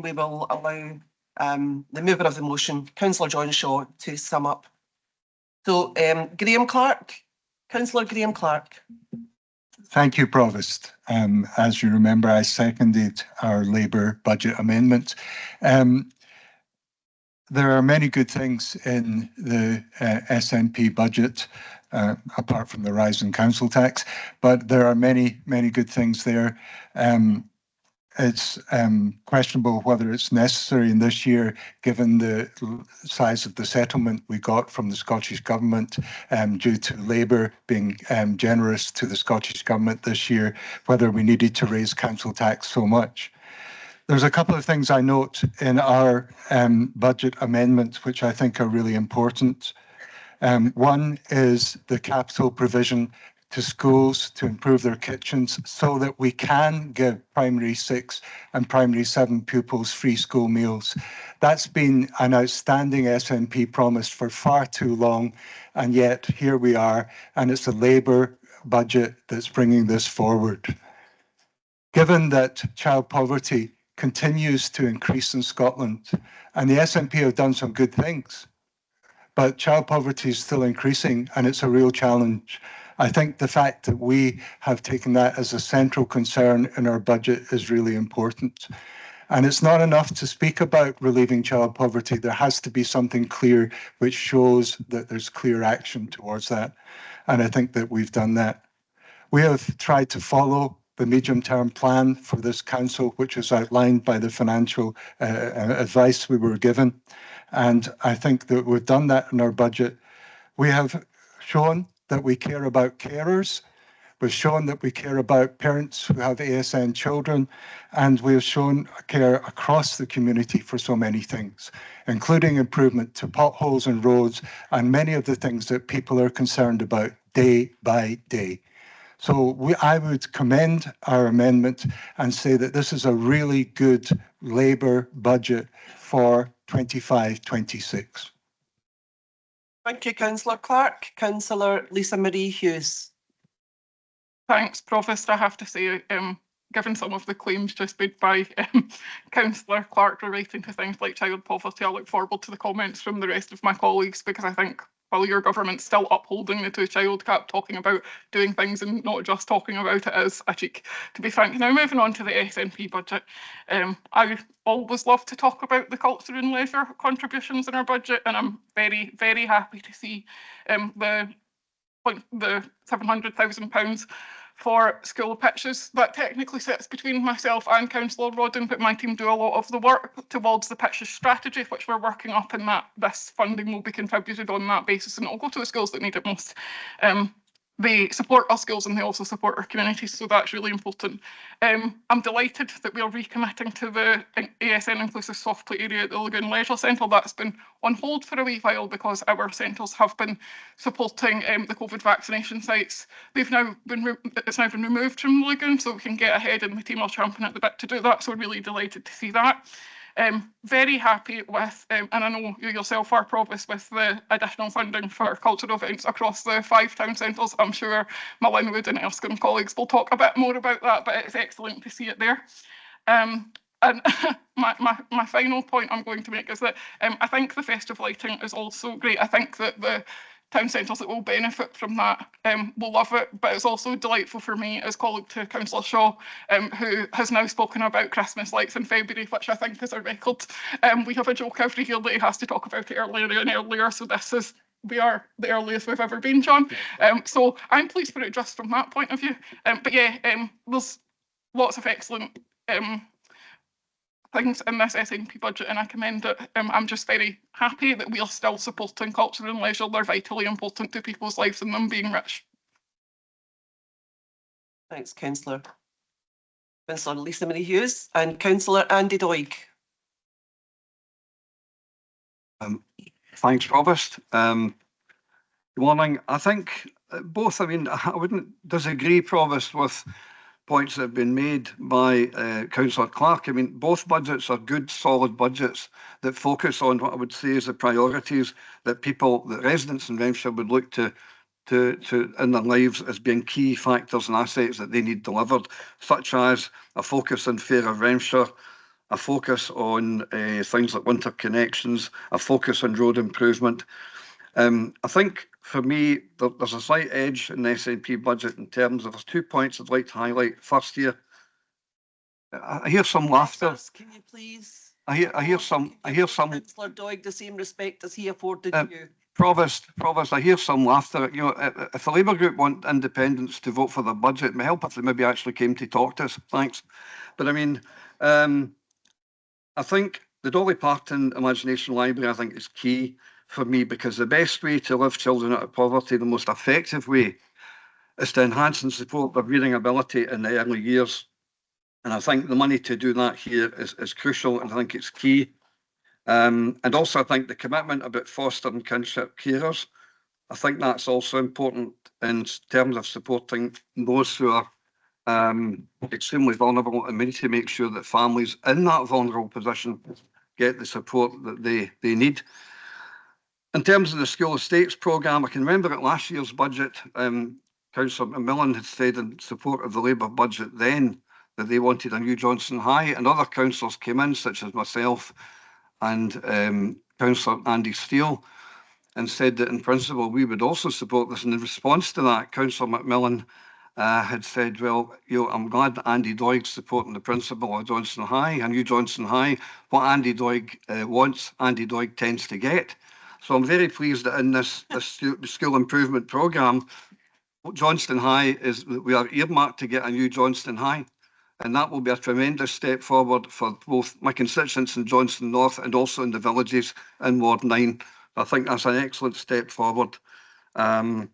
we will allow the mover of the motion, Councillor John Shaw, to sum up. So, Graham Clark, Councillor Graham Clark. Thank you, Provost. As you remember, I seconded our Labour budget amendment. There are many good things in the SNP budget, apart from the rise in council tax, but there are many good things there. It's questionable whether it's necessary in this year, given the size of the settlement we got from the Scottish Government due to Labour being generous to the Scottish Government this year, whether we needed to raise council tax so much. There's a couple of things I note in our budget amendments which I think are really important. One is the capital provision to schools to improve their kitchens so that we can give primary 6 and primary 7 pupils free school meals. That's been an outstanding SNP promise for far too long, and yet here we are, and it's a Labour budget that's bringing this forward. Given that child poverty continues to increase in Scotland, and the SNP have done some good things, but child poverty is still increasing, and it's a real challenge. I think the fact that we have taken that as a central concern in our budget is really important. And it's not enough to speak about relieving child poverty. There has to be something clear which shows that there's clear action towards that. And I think that we've done that. We have tried to follow the medium-term plan for this council, which is outlined by the financial advice we were given. And I think that we've done that in our budget. We have shown that we care about carers. We've shown that we care about parents who have ASN children, and we have shown care across the community for so many things, including improvement to potholes and roads and many of the things that people are concerned about day by day. So I would commend our amendment and say that this is a really good Labour budget for 25-26. Thank you, Councillor Clark. Councillor Lisa Marie Hughes. Thanks, Provost. I have to say, given some of the claims just made by Councillor Clark relating to things like child poverty, I look forward to the comments from the rest of my colleagues, because I think while your government's still upholding the 2-child cap, talking about doing things and not just talking about it is a cheek, to be frank. Now, moving on to the SNP budget, I always love to talk about the culture and leisure contributions in our budget, and I'm very, very happy to see the £700,000 for school pitches. That technically sits between myself and Councillor Rodden, but my team do a lot of the work towards the pitches strategy, which we're working up, and that this funding will be contributed on that basis, and it'll go to the schools that need it most. They support our schools and they also support our communities, so that's really important. I'm delighted that we are recommitting to the ASN Inclusive Soft Play area at the Lagoon Leisure Centre. That's been on hold for a wee while because our centres have been supporting the COVID vaccination sites. It's now been removed from the lagoon, so we can get ahead, and the team are champing at the bit to do that, so we're really delighted to see that. Very happy with, and I know you yourself are, Provost, with the additional funding for cultural events across the 5 town centres. I'm sure my Linwood and Erskine colleagues will talk a bit more about that, but it's excellent to see it there. And my final point I'm going to make is that I think the festive lighting is also great. I think that the town centres that will benefit from that will love it, but it's also delightful for me as colleague to Councillor Shaw, who has now spoken about Christmas lights in February, which I think is a record. We have a joke every year that he has to talk about it earlier and earlier, so we are the earliest we've ever been, John. So I'm pleased for it just from that point of view. But yeah, there's lots of excellent things in this SNP budget, and I commend it. I'm just very happy that we are still supporting culture and leisure. They're vitally important to people's lives and them being rich. Thanks, Councillor. Councillor Lisa Marie Hughes and Councillor Andy Doig. Thanks, Provost. Good morning. I think both, I wouldn't disagree, Provost, with points that have been made by Councillor Clark. Both budgets are good, solid budgets that focus on what I would say is the priorities that residents in Renfrewshire would look to in their lives as being key factors and assets that they need delivered, such as a focus on fairer Renfrewshire, a focus on things like winter connections, a focus on road improvement. I think for me, there's a slight edge in the SNP budget in terms of, there's 2 points I'd like to highlight. First here, I hear some laughter. Can you please? I hear some. Councillor Doig the same respect as he afforded you. Provost, I hear some laughter. You know, if the Labour group want independents to vote for the budget, it may help if they maybe actually came to talk to us. Thanks. But I mean, I think the Dolly Parton Imagination Library, I think, is key for me, because the best way to lift children out of poverty, the most effective way, is to enhance and support their reading ability in the early years. And I think the money to do that here is crucial, and I think it's key. And also I think the commitment about fostering kinship carers, I think that's also important in terms of supporting those who are extremely vulnerable, and we need to make sure that families in that vulnerable position get the support that they need. In terms of the school estates programme, I can remember at last year's budget, Councillor McMillan had said in support of the Labour budget then that they wanted a new Johnstone High, and other councillors came in, such as myself and Councillor Andy Steele, and said that in principle we would also support this. And in response to that, Councillor McMillan had said, well, you know, I'm glad that Andy Doig's supporting the principle of Johnstone High, a new Johnstone High. What Andy Doig wants, Andy Doig tends to get. So I'm very pleased that in this school improvement programme, Johnstone High we are earmarked to get a new Johnstone High. And that will be a tremendous step forward for both my constituents in Johnstone North and also in the villages in Ward 9. I think that's an excellent step forward. There's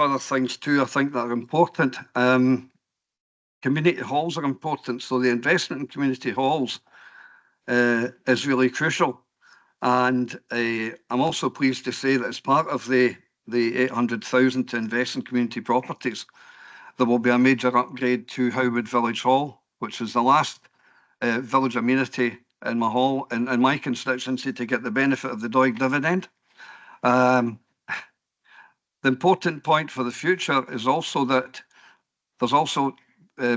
other things too, I think, that are important. Community halls are important. So the investment in community halls is really crucial. And I'm also pleased to say that as part of the 800,000 to invest in community properties, there will be a major upgrade to Howwood Village Hall, which is the last village amenity in my constituency to get the benefit of the Doig dividend. The important point for the future is also that there's also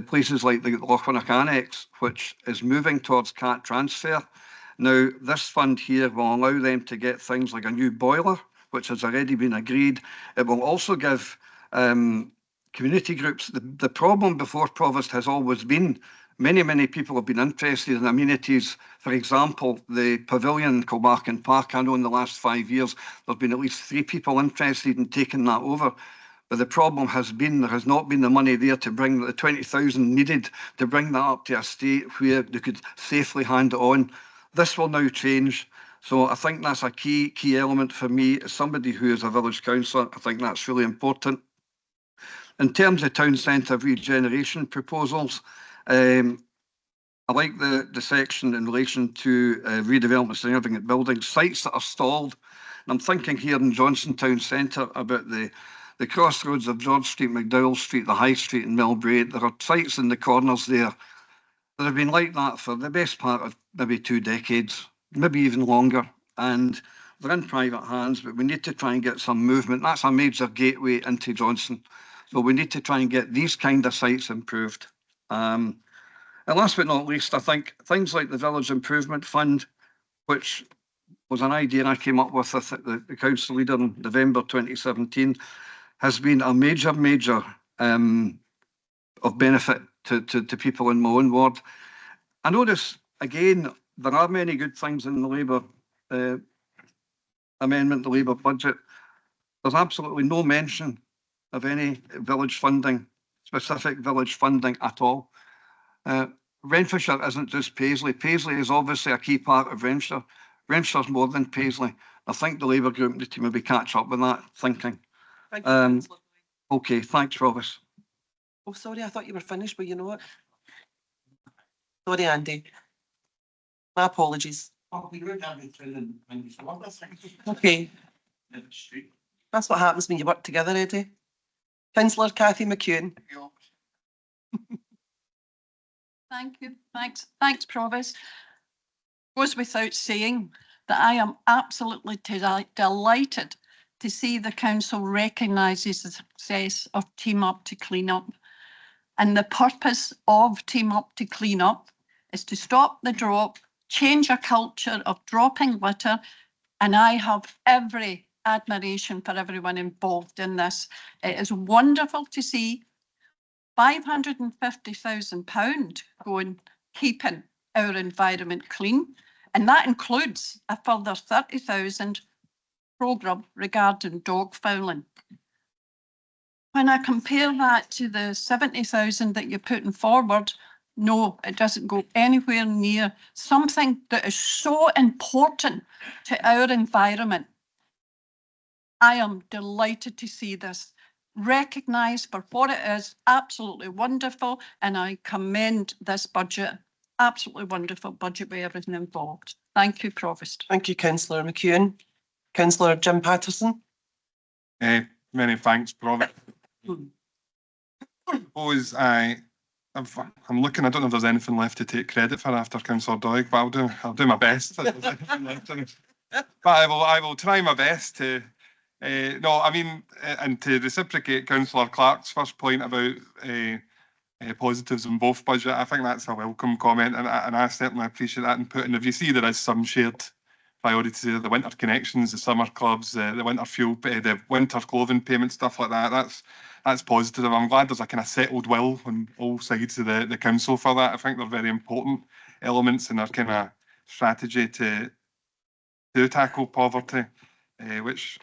places like the Lochwinnoch Annex, which is moving towards CAT transfer. Now, this fund here will allow them to get things like a new boiler, which has already been agreed. It will also give community groups, the problem before Provost has always been, many people have been interested in amenities. For example, the pavilion in Kilbarchan Park, I know in the last 5 years, there's been at least 3 people interested in taking that over. But the problem has been, there has not been the money there to bring the 20,000 needed to bring that up to a state where they could safely hand it on. This will now change. So I think that's a key element for me as somebody who is a village councillor. I think that's really important. In terms of town centre regeneration proposals, I like the section in relation to redevelopment of significant buildings, sites that are stalled. And I'm thinking here in Johnstone Town Centre about the crossroads of George Street, McDowell Street, the High Street and Millbrae. There are sites in the corners there that have been like that for the best part of maybe 2 decades, maybe even longer. And they're in private hands, but we need to try and get some movement. That's a major gateway into Johnstone. So we need to try and get these kind of sites improved. And last but not least, I think things like the Village Improvement Fund, which was an idea I came up with the council leader in November 2017, has been a major of benefit to people in my own ward. I notice, again, there are many good things in the Labour amendment, the Labour budget. There's absolutely no mention of any village funding, specific village funding at all. Renfrewshire isn't just Paisley. Paisley is obviously a key part of Renfrewshire. Renfrewshire's more than Paisley. I think the Labour group need to maybe catch up with that thinking. Thank you, Councillor. Okay, thanks, Provost. Oh, sorry, I thought you were finished, but you know what? Sorry, Andy. My apologies. Okay. That's what happens when you work together, Eddie. Councillor Cathy McEwen. Thank you. Thanks, Provost. It goes without saying that I am absolutely delighted to see the council recognises the success of Team Up to Clean Up. And the purpose of Team Up to Clean Up is to stop the drop, change a culture of dropping litter, and I have every admiration for everyone involved in this. It is wonderful to see £550,000 going, keeping our environment clean, and that includes a further 30,000 programme regarding dog fouling. When I compare that to the 70,000 that you're putting forward, no, it doesn't go anywhere near something that is so important to our environment. I am delighted to see this recognised for what it is, absolutely wonderful, and I commend this budget. Absolutely wonderful budget with everything involved. Thank you, Provost. Thank you, Councillor McEwen. Councillor Jim Patterson. Many thanks, Provost. Suppose I'm looking. I don't know if there's anything left to take credit for after Councillor Doig, but I'll do my best. But I will try my best to. No, I mean, and to reciprocate Councillor Clark's first point about positives in both budget, I think that's a welcome comment, and I certainly appreciate that input. And if you see there is some shared priorities, the winter connections, the summer clubs, the winter fuel, the winter clothing payment, stuff like that, that's positive. I'm glad there's a kind of settled will on all sides of the council for that. I think they're very important elements in our kind of strategy to tackle poverty, which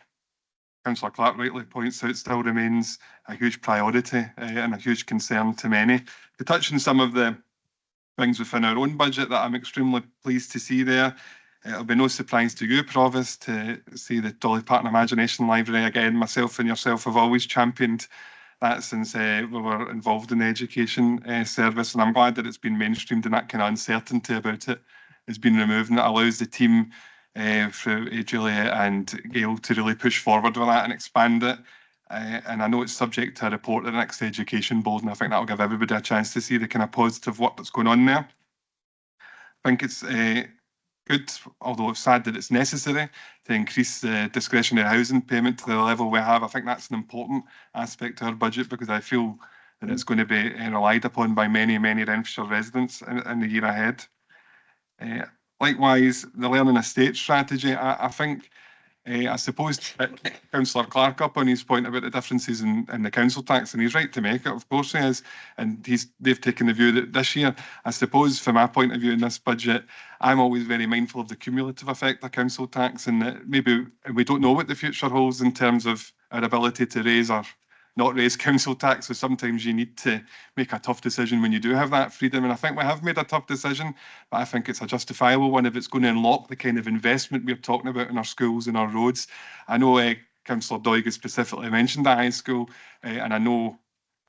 Councillor Clark rightly points out still remains a huge priority and a huge concern to many. To touch on some of the things within our own budget that I'm extremely pleased to see there, it'll be no surprise to you, Provost, to see the Dolly Parton Imagination Library again. Myself and yourself have always championed that since we were involved in the education service, and I'm glad that it's been mainstreamed and that kind of uncertainty about it has been removed, and it allows the team through Julia and Gail to really push forward with that and expand it. And I know it's subject to a report at the next Education Board, and I think that'll give everybody a chance to see the kind of positive work that's going on there. I think it's good, although it's sad that it's necessary, to increase the discretionary housing payment to the level we have. I think that's an important aspect to our budget, because I feel that it's going to be relied upon by many, many Renfrewshire residents in the year ahead. Likewise, the learning estate strategy, I think, I suppose, Councillor Clark up on his point about the differences in the council tax, and he's right to make it, of course he is, and they've taken the view that this year, I suppose, from my point of view in this budget, I'm always very mindful of the cumulative effect of council tax, and that maybe we don't know what the future holds in terms of our ability to raise or not raise council tax, so sometimes you need to make a tough decision when you do have that freedom, and I think we have made a tough decision, but I think it's a justifiable one if it's going to unlock the kind of investment we're talking about in our schools and our roads. I know Councillor Doig has specifically mentioned the high school, and I know,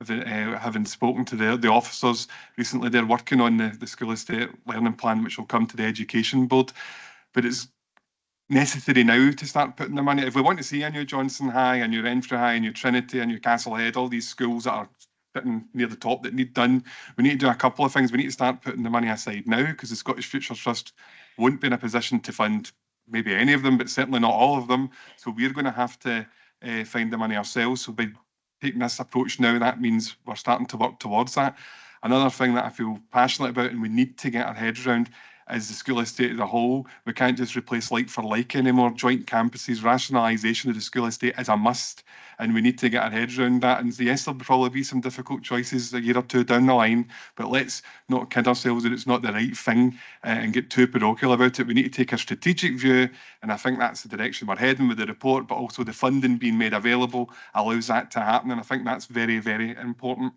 having spoken to the officers recently, they're working on the school estate learning plan, which will come to the Education Board, but it's necessary now to start putting the money. If we want to see a new Johnstone High, a new Renfrewshire High, a new Trinity, a new Castlehead, all these schools that are sitting near the top that need done, we need to do a couple of things. We need to start putting the money aside now, because the Scottish Future Trust won't be in a position to fund maybe any of them, but certainly not all of them. So we're going to have to find the money ourselves. So by taking this approach now, that means we're starting to work towards that. Another thing that I feel passionate about and we need to get our heads around is the school estate as a whole. We can't just replace like for like anymore. Joint campuses, rationalisation of the school estate is a must, and we need to get our heads around that. And yes, there'll probably be some difficult choices a year or two down the line, but let's not kid ourselves that it's not the right thing and get too parochial about it. We need to take a strategic view, and I think that's the direction we're heading with the report, but also the funding being made available allows that to happen, and I think that's very, very important.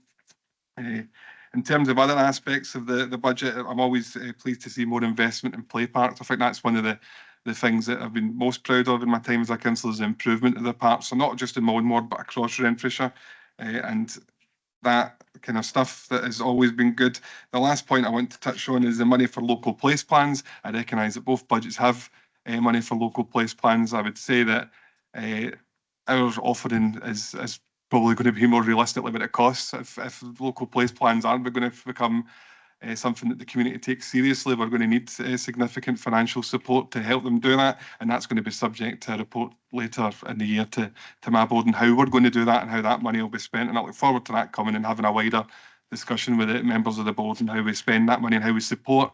In terms of other aspects of the budget, I'm always pleased to see more investment in play parks. I think that's one of the things that I've been most proud of in my time as a councillor, is the improvement of the parks, so not just in Mownmore but across Renfrewshire, and that kind of stuff that has always been good. The last point I want to touch on is the money for local place plans. I recognise that both budgets have money for local place plans. I would say that our offering is probably going to be more realistically what it costs. If local place plans aren't going to become something that the community takes seriously, we're going to need significant financial support to help them do that, and that's going to be subject to a report later in the year to my board on how we're going to do that and how that money will be spent, and I look forward to that coming and having a wider discussion with the members of the board and how we spend that money and how we support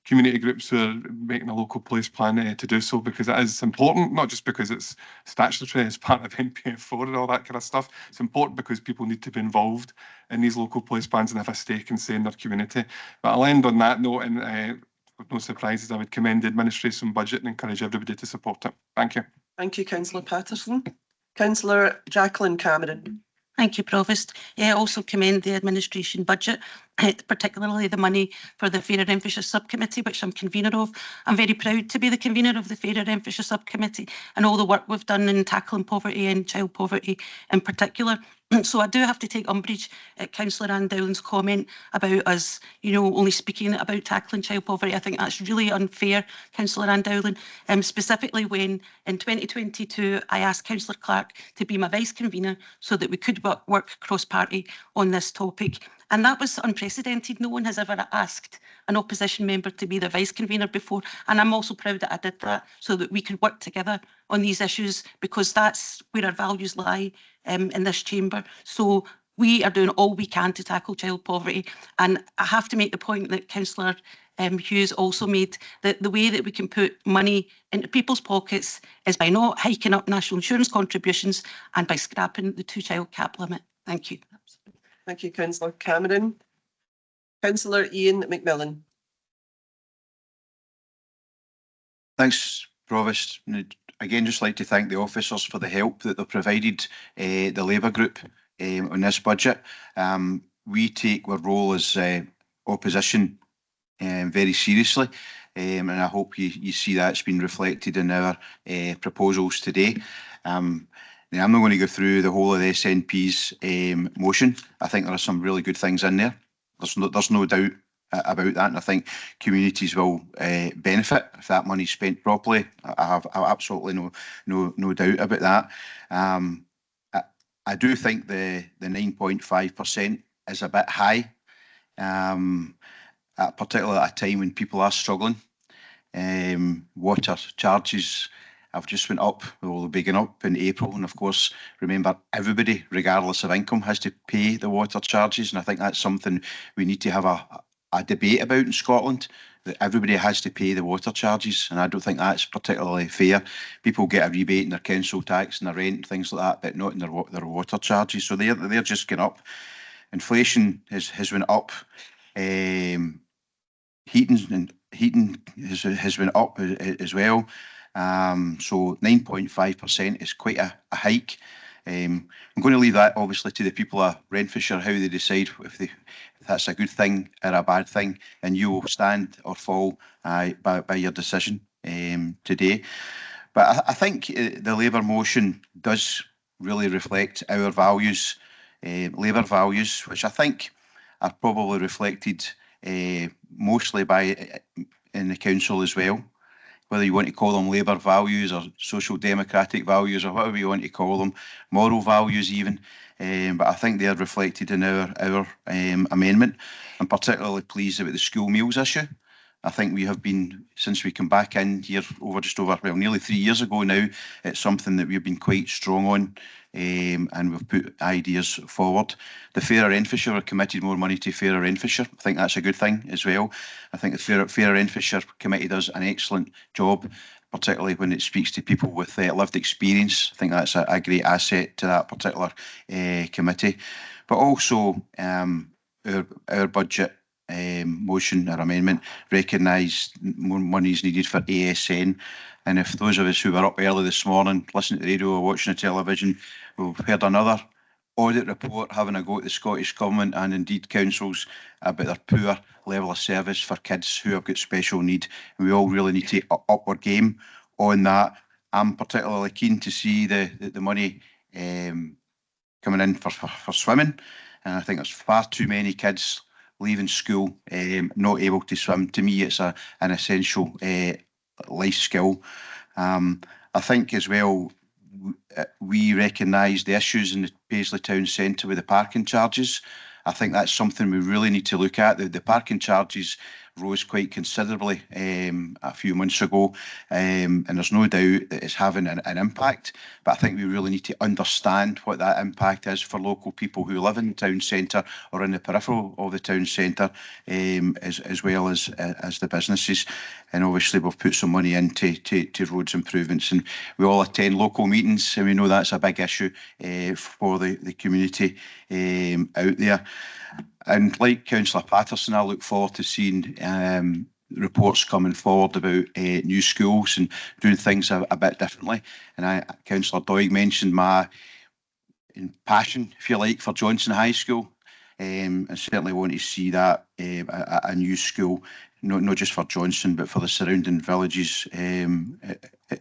community groups who are making a local place plan to do so, because it is important, not just because it's statutory as part of NPF4 and all that kind of stuff. It's important because people need to be involved in these local place plans and have a stake and say in their community. But I'll end on that note, and with no surprises, I would commend the administration budget and encourage everybody to support it. Thank you. Thank you, Councillor Patterson. Councillor Jacqueline Cameron. Thank you, Provost. I also commend the administration budget, particularly the money for the Fairer Renfrewshire Subcommittee, which I'm convener of. I'm very proud to be the convener of the Fairer Renfrewshire Subcommittee and all the work we've done in tackling poverty and child poverty in particular. So I do have to take umbrage at Councillor AnnDowling's comment about us, only speaking about tackling child poverty. I think that's really unfair, Councillor AnnDowling, specifically when in 2022 I asked Councillor Clark to be my vice convener so that we could work cross-party on this topic. And that was unprecedented. No one has ever asked an opposition member to be the vice convener before. And I'm also proud that I did that so that we could work together on these issues, because that's where our values lie in this chamber. So we are doing all we can to tackle child poverty. And I have to make the point that Councillor Hughes also made, that the way that we can put money into people's pockets is by not hiking up national insurance contributions and by scrapping the 2-child cap limit. Thank you. Thank you, Councillor Cameron. Councillor Ian McMillan. Thanks, Provost. And again, just like to thank the officers for the help that they've provided the Labour group on this budget. We take our role as opposition very seriously, and I hope you see that's been reflected in our proposals today. Now, I'm not going to go through the whole of the SNP's motion. I think there are some really good things in there. There's no doubt about that, and I think communities will benefit if that money's spent properly. I have absolutely no doubt about that. I do think the 9.5% is a bit high, particularly at a time when people are struggling. Water charges have just went up. Well, they'll be going up in April, and of course, remember, everybody, regardless of income, has to pay the water charges, and I think that's something we need to have a debate about in Scotland, that everybody has to pay the water charges, and I don't think that's particularly fair. People get a rebate in their council tax and their rent and things like that, but not in their water charges, so they're just going up. Inflation has went up. Heating has went up as well. So 9.5% is quite a hike. I'm going to leave that obviously to the people of Renfrewshire, how they decide if that's a good thing or a bad thing, and you will stand or fall by your decision today. But I think the Labour motion does really reflect our values, Labour values, which I think are probably reflected mostly in the council as well. Whether you want to call them Labour values or social democratic values or whatever you want to call them, moral values even, but I think they are reflected in our amendment. I'm particularly pleased about the school meals issue. I think we have been, since we come back in here nearly 3 years ago now, it's something that we've been quite strong on, and we've put ideas forward. The Fairer Renfrewshire are committed more money to Fairer Renfrewshire. I think that's a good thing as well. I think the Fairer Renfrewshire committee does an excellent job, particularly when it speaks to people with lived experience. I think that's a great asset to that particular committee. But also our budget motion or amendment recognised more money is needed for ASN. And if those of us who were up early this morning, listening to the radio or watching the television, we've heard another audit report having a go at the Scottish Government and indeed councils about their poor level of service for kids who have got special need. And we all really need to up our game on that. I'm particularly keen to see the money coming in for swimming. And I think there's far too many kids leaving school not able to swim. To me, it's an essential life skill. I think as well, we recognise the issues in the Paisley Town Centre with the parking charges. I think that's something we really need to look at. The parking charges rose quite considerably a few months ago, and there's no doubt that it's having an impact. But I think we really need to understand what that impact is for local people who live in the town centre or in the peripheral of the town centre, as well as the businesses. And obviously we've put some money into to roads improvements, and we all attend local meetings, and we know that's a big issue for the community out there. And like Councillor Patterson, I look forward to seeing reports coming forward about new schools and doing things a bit differently. And Councillor Doig mentioned my passion, if you like, for Johnstone High School. I certainly want to see that a new school, not just for Johnstone, but for the surrounding villages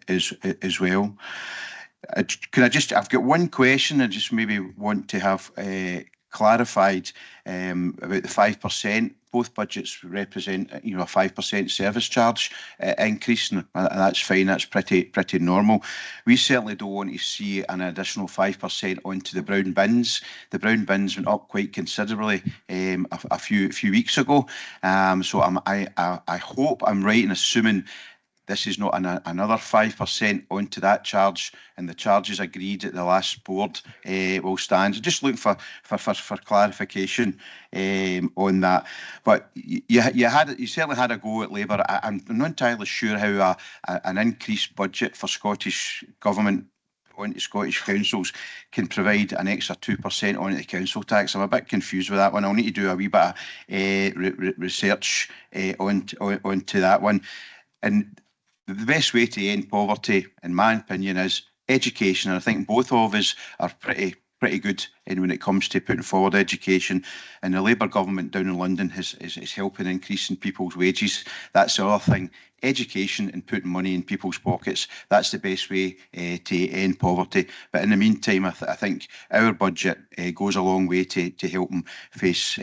as well. I've got one question I just maybe want to have clarified about the 5%. Both budgets represent, a 5% service charge increase, and that's fine. That's pretty normal. We certainly don't want to see an additional 5% onto the brown bins. The brown bins went up quite considerably a few weeks ago. So I hope I'm right in assuming this is not another 5% onto that charge, and the charges agreed at the last board will stand. Just looking for clarification on that. But you certainly had a go at Labour. I'm not entirely sure how an increased budget for Scottish Government onto Scottish councils can provide an extra 2% onto the council tax. I'm a bit confused with that one. I'll need to do a wee bit of research onto that one. And the best way to end poverty, in my opinion, is education. And I think both of us are pretty good when it comes to putting forward education. And the Labour government down in London is helping increasing people's wages. That's the other thing. Education and putting money in people's pockets. That's the best way to end poverty. But in the meantime, I think our budget goes a long way to help them face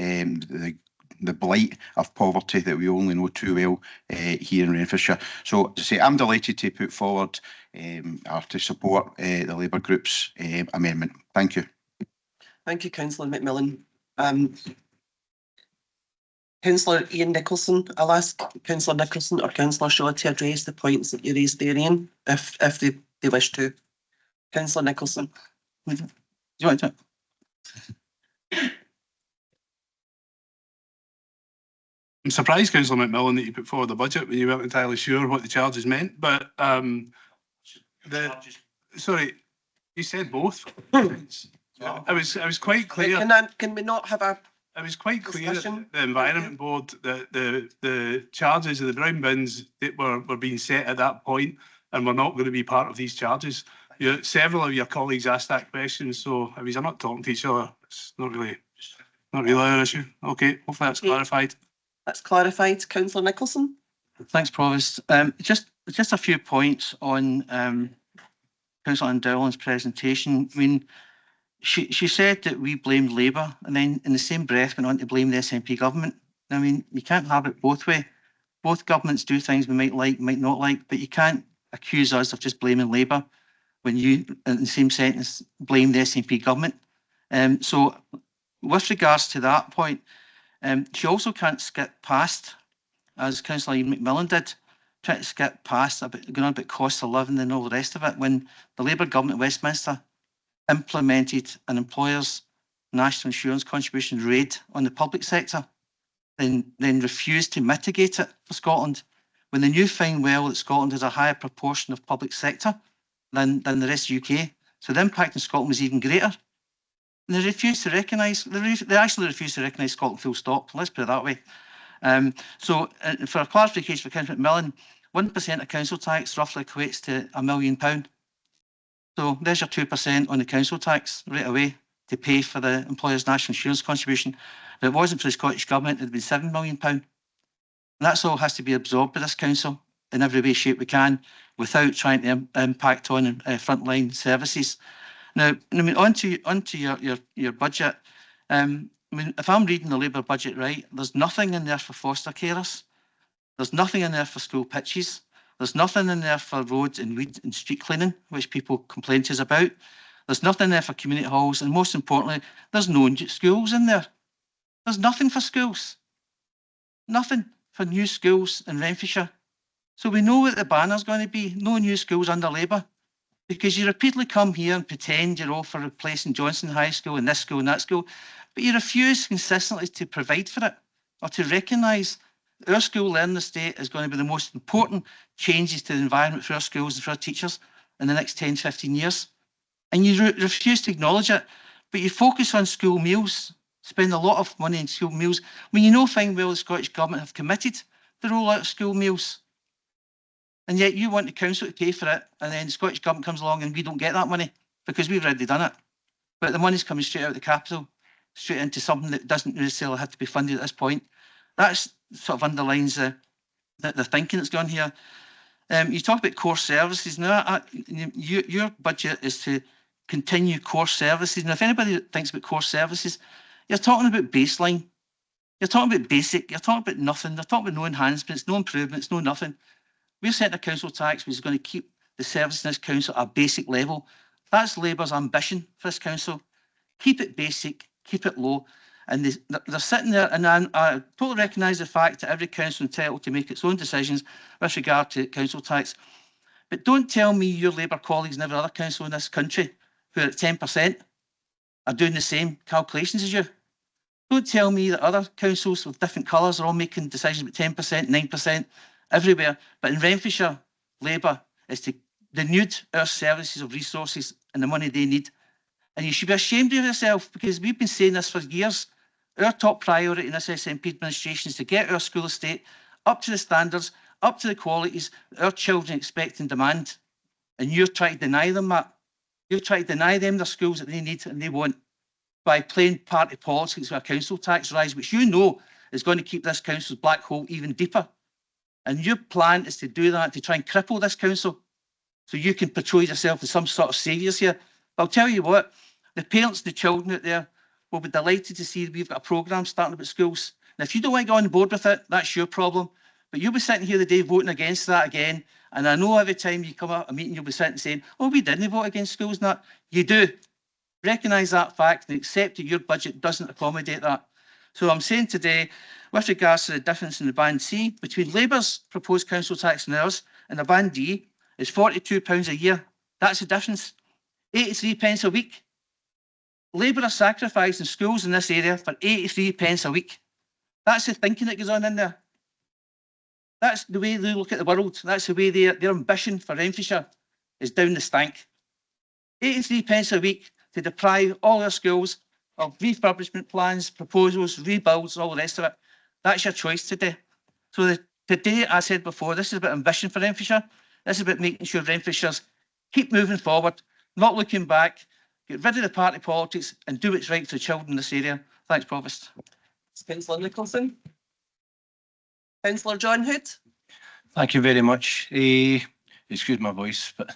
the blight of poverty that we only know too well here in Renfrewshire. So to say, I'm delighted to put forward or to support the Labour Group's amendment. Thank you. Thank you, Councillor McMillan. Councillor Ian Nicholson, I'll ask Councillor Nicholson or Councillor Shaw to address the points that you raised there, Ian, if they wish to. Councillor Nicholson. Do you want to? I'm surprised, Councillor McMillan, that you put forward the budget when you weren't entirely sure what the charges meant. But sorry, you said both. I was quite clear. Can we not have a? I was quite clear discussion? at the Environment Board that the charges of the brown bins that were being set at that point and were not going to be part of these charges. Several of your colleagues asked that question, so I mean, I'm not talking to each other. It's not really our issue. Okay, hopefully that's clarified. That's clarified. Councillor Nicholson. Thanks, Provost. Just a few points on Councillor AnnDowling's presentation. I mean, she said that we blamed Labour, and then in the same breath went on to blame the SNP government. I mean, you can't have it both ways. Both governments do things we might like, might not like, but you can't accuse us of just blaming Labour when you, in the same sentence, blame the SNP government. So with regards to that point, she also can't skip past, as Councillor McMillan did, try to skip past going on about cost of living and all the rest of it, when the Labour government of Westminster implemented an employer's national insurance contribution raid on the public sector, then refused to mitigate it for Scotland, when they knew fine well that Scotland has a higher proportion of public sector than the rest of the UK. So the impact in Scotland was even greater. And they refused to recognise, they actually refused to recognise Scotland full stop, let's put it that way. So for a clarification for Councillor McMillan, 1% of council tax roughly equates to £1 million. So there's your 2% on the council tax right away to pay for the employer's national insurance contribution. If it wasn't for the Scottish Government, it'd been £7 million. And that's all has to be absorbed by this council in every way, shape we can, without trying to impact on frontline services. Now, I mean, onto your budget. I mean, if I'm reading the Labour budget right, there's nothing in there for foster carers. There's nothing in there for school pitches. There's nothing in there for roads and weed and street cleaning, which people complain to us about. There's nothing there for community halls, and most importantly, there's no schools in there. There's nothing for schools. Nothing. for new schools in Renfrewshire. So we know what the banner's going to be, no new schools under Labour. Because you repeatedly come here and pretend you're all for replacing Johnstone High School and this school and that school, but you refuse consistently to provide for it or to recognise our school learning estate is going to be the most important changes to the environment for our schools and for our teachers in the next 10, 15 years. And you refuse to acknowledge it, but you focus on school meals, spend a lot of money on school meals, when you know fine well the Scottish Government have committed to roll out school meals. And yet you want the council to pay for it, and then the Scottish Government comes along and we don't get that money because we've already done it. But the money's coming straight out of the capital, straight into something that doesn't necessarily have to be funded at this point. That sort of underlines the thinking that's gone here. You talk about core services. Now, your budget is to continue core services. And if anybody thinks about core services, you're talking about baseline. You're talking about basic. You're talking about nothing. They're talking about no enhancements, no improvements, no nothing. We're setting a council tax which is going to keep the services in this council at a basic level. That's Labour's ambition for this council. Keep it basic, keep it low. And they're sitting there, and I totally recognise the fact that every council is entitled to make its own decisions with regard to council tax. But don't tell me your Labour colleagues and every other council in this country who are at 10% are doing the same calculations as you. Don't tell me that other councils with different colours are all making decisions about 10%, 9%, everywhere. But in Renfrewshire, Labour is to denude our services of resources and the money they need. And you should be ashamed of yourself, because we've been saying this for years. Our top priority in this SNP administration is to get our school estate up to the standards, up to the qualities that our children expect and demand. And you're trying to deny them that. You're trying to deny them the schools that they need and they want by playing party politics with a council tax rise, which you know is going to keep this council's black hole even deeper. And your plan is to do that, to try and cripple this council so you can portray yourself as some sort of saviours here. But I'll tell you what, the parents and the children out there will be delighted to see that we've got a programme starting about schools. And if you don't want to go on board with it, that's your problem. But you'll be sitting here today voting against that again. And I know every time you come out a meeting, you'll be sitting saying, oh, we didn't vote against schools and that. You do. Recognise that fact and accept that your budget doesn't accommodate that. So I'm saying today, with regards to the difference in the Band C between Labour's proposed council tax and ours, and the Band D is £42 a year. That's the difference. 83 pence a week. Labour are sacrificing schools in this area for 83 pence a week. That's the thinking that goes on in there. That's the way they look at the world. That's the way their ambition for Renfrewshire is down the stank. 83 pence a week to deprive all our schools of refurbishment plans, proposals, rebuilds, all the rest of it. That's your choice today. So today, I said before, this is about ambition for Renfrewshire. This is about making sure Renfrewshires keep moving forward, not looking back, get rid of the party politics and do what's right for the children in this area. Thanks, Provost. Councillor Nicholson. Councillor John Hood. Thank you very much. Excuse my voice, but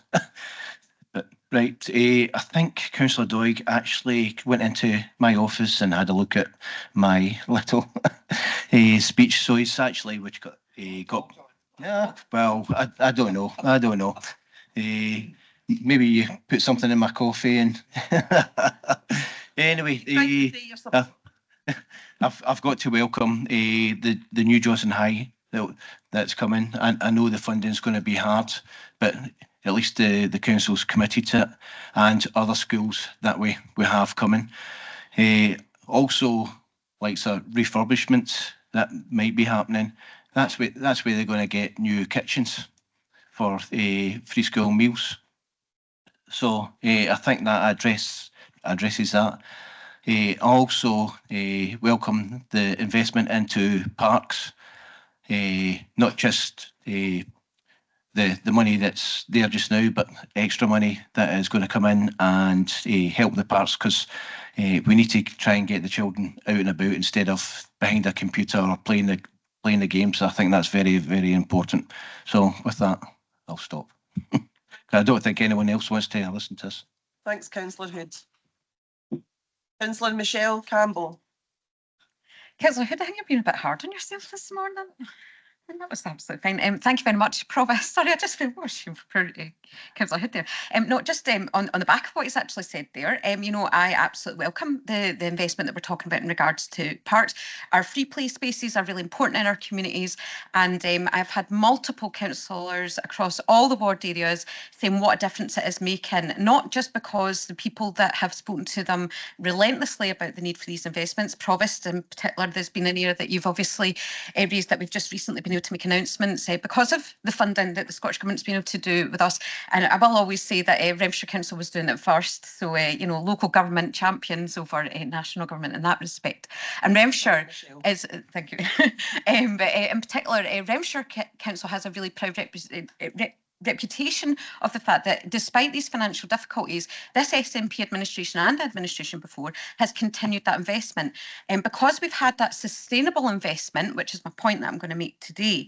right. I think Councillor Doig actually went into my office and had a look at my little speech. So he's actually got. Yeah. Well, I don't know. I don't know. Maybe you put something in my coffee and anyway. I've got to welcome the new Johnstone High that's coming. I know the funding's going to be hard, but at least the council's committed to it, and other schools that we have coming. Also, like refurbishments that might be happening. That's where they're going to get new kitchens for free school meals. So I think that addresses that. Also welcome the investment into parks, not just the money that's there just now, but extra money that is going to come in and help the parks, because we need to try and get the children out and about instead of behind a computer or playing the games. I think that's very, very important. So with that, I'll stop. I don't think anyone else wants to listen to us. Thanks, Councillor Hood. Councillor Michelle Campbell. Councillor Hood, I think you've been a bit hard on yourself this morning. And that was absolutely fine. Thank you very much, Provost. Sorry, I just feel worship for Councillor Hood there. No, just on the back of what he's actually said there, you know, I absolutely welcome the investment that we're talking about in regards to parks. Our free play spaces are really important in our communities, and I've had multiple councillors across all the ward areas saying what a difference it is making, not just because the people that have spoken to them relentlessly about the need for these investments, Provost in particular, there's been an area that you've obviously raised that we've just recently been able to make announcements because of the funding that the Scottish Government's been able to do with us. And I will always say that Renfrewshire Council was doing it first. So, you know, local government champions over national government in that respect. And Renfrewshire is, thank you, but in particular, Renfrewshire Council has a really proud reputation of the fact that despite these financial difficulties, this SNP administration and administration before has continued that investment. And because we've had that sustainable investment, which is my point that I'm going to make today,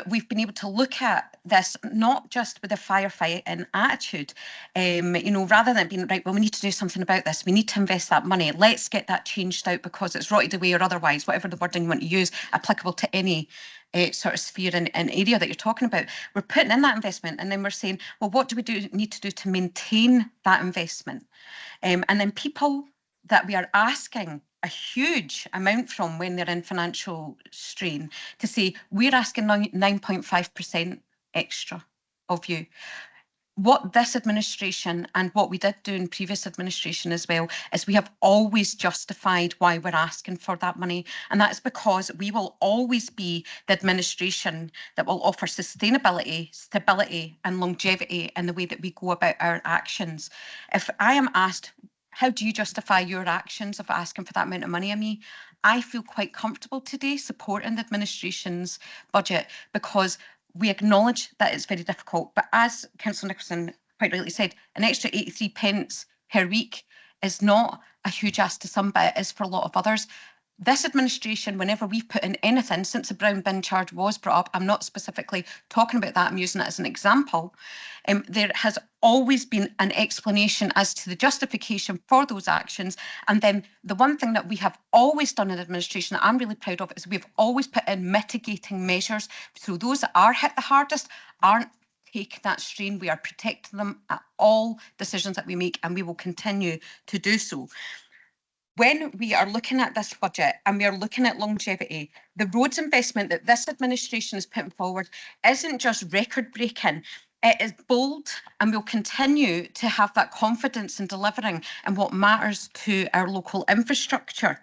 we've been able to look at this not just with a firefighting attitude, you know, rather than being, right, well, we need to do something about this, we need to invest that money, let's get that changed out because it's rotted away or otherwise, whatever the wording you want to use, applicable to any sort of sphere and area that you're talking about. We're putting in that investment and then we're saying, well, what do we need to do to maintain that investment? And then people that we are asking a huge amount from when they're in financial strain to say, we're asking 9.5% extra of you. What this administration and what we did do in previous administration as well is we have always justified why we're asking for that money. And that's because we will always be the administration that will offer sustainability, stability and longevity in the way that we go about our actions. If I am asked, how do you justify your actions of asking for that amount of money of me? I feel quite comfortable today supporting the administration's budget because we acknowledge that it's very difficult, but as Councillor Nicholson quite rightly said, an extra 83 pence per week is not a huge ask to some, but it is for a lot of others. This administration, whenever we've put in anything since the brown bin charge was brought up, I'm not specifically talking about that, I'm using it as an example, there has always been an explanation as to the justification for those actions. And then the one thing that we have always done in administration that I'm really proud of is we've always put in mitigating measures. So those that are hit the hardest aren't taking that strain. We are protecting them at all decisions that we make, and we will continue to do so. When we are looking at this budget and we are looking at longevity, the roads investment that this administration is putting forward isn't just record-breaking, it is bold, and we'll continue to have that confidence in delivering and what matters to our local infrastructure.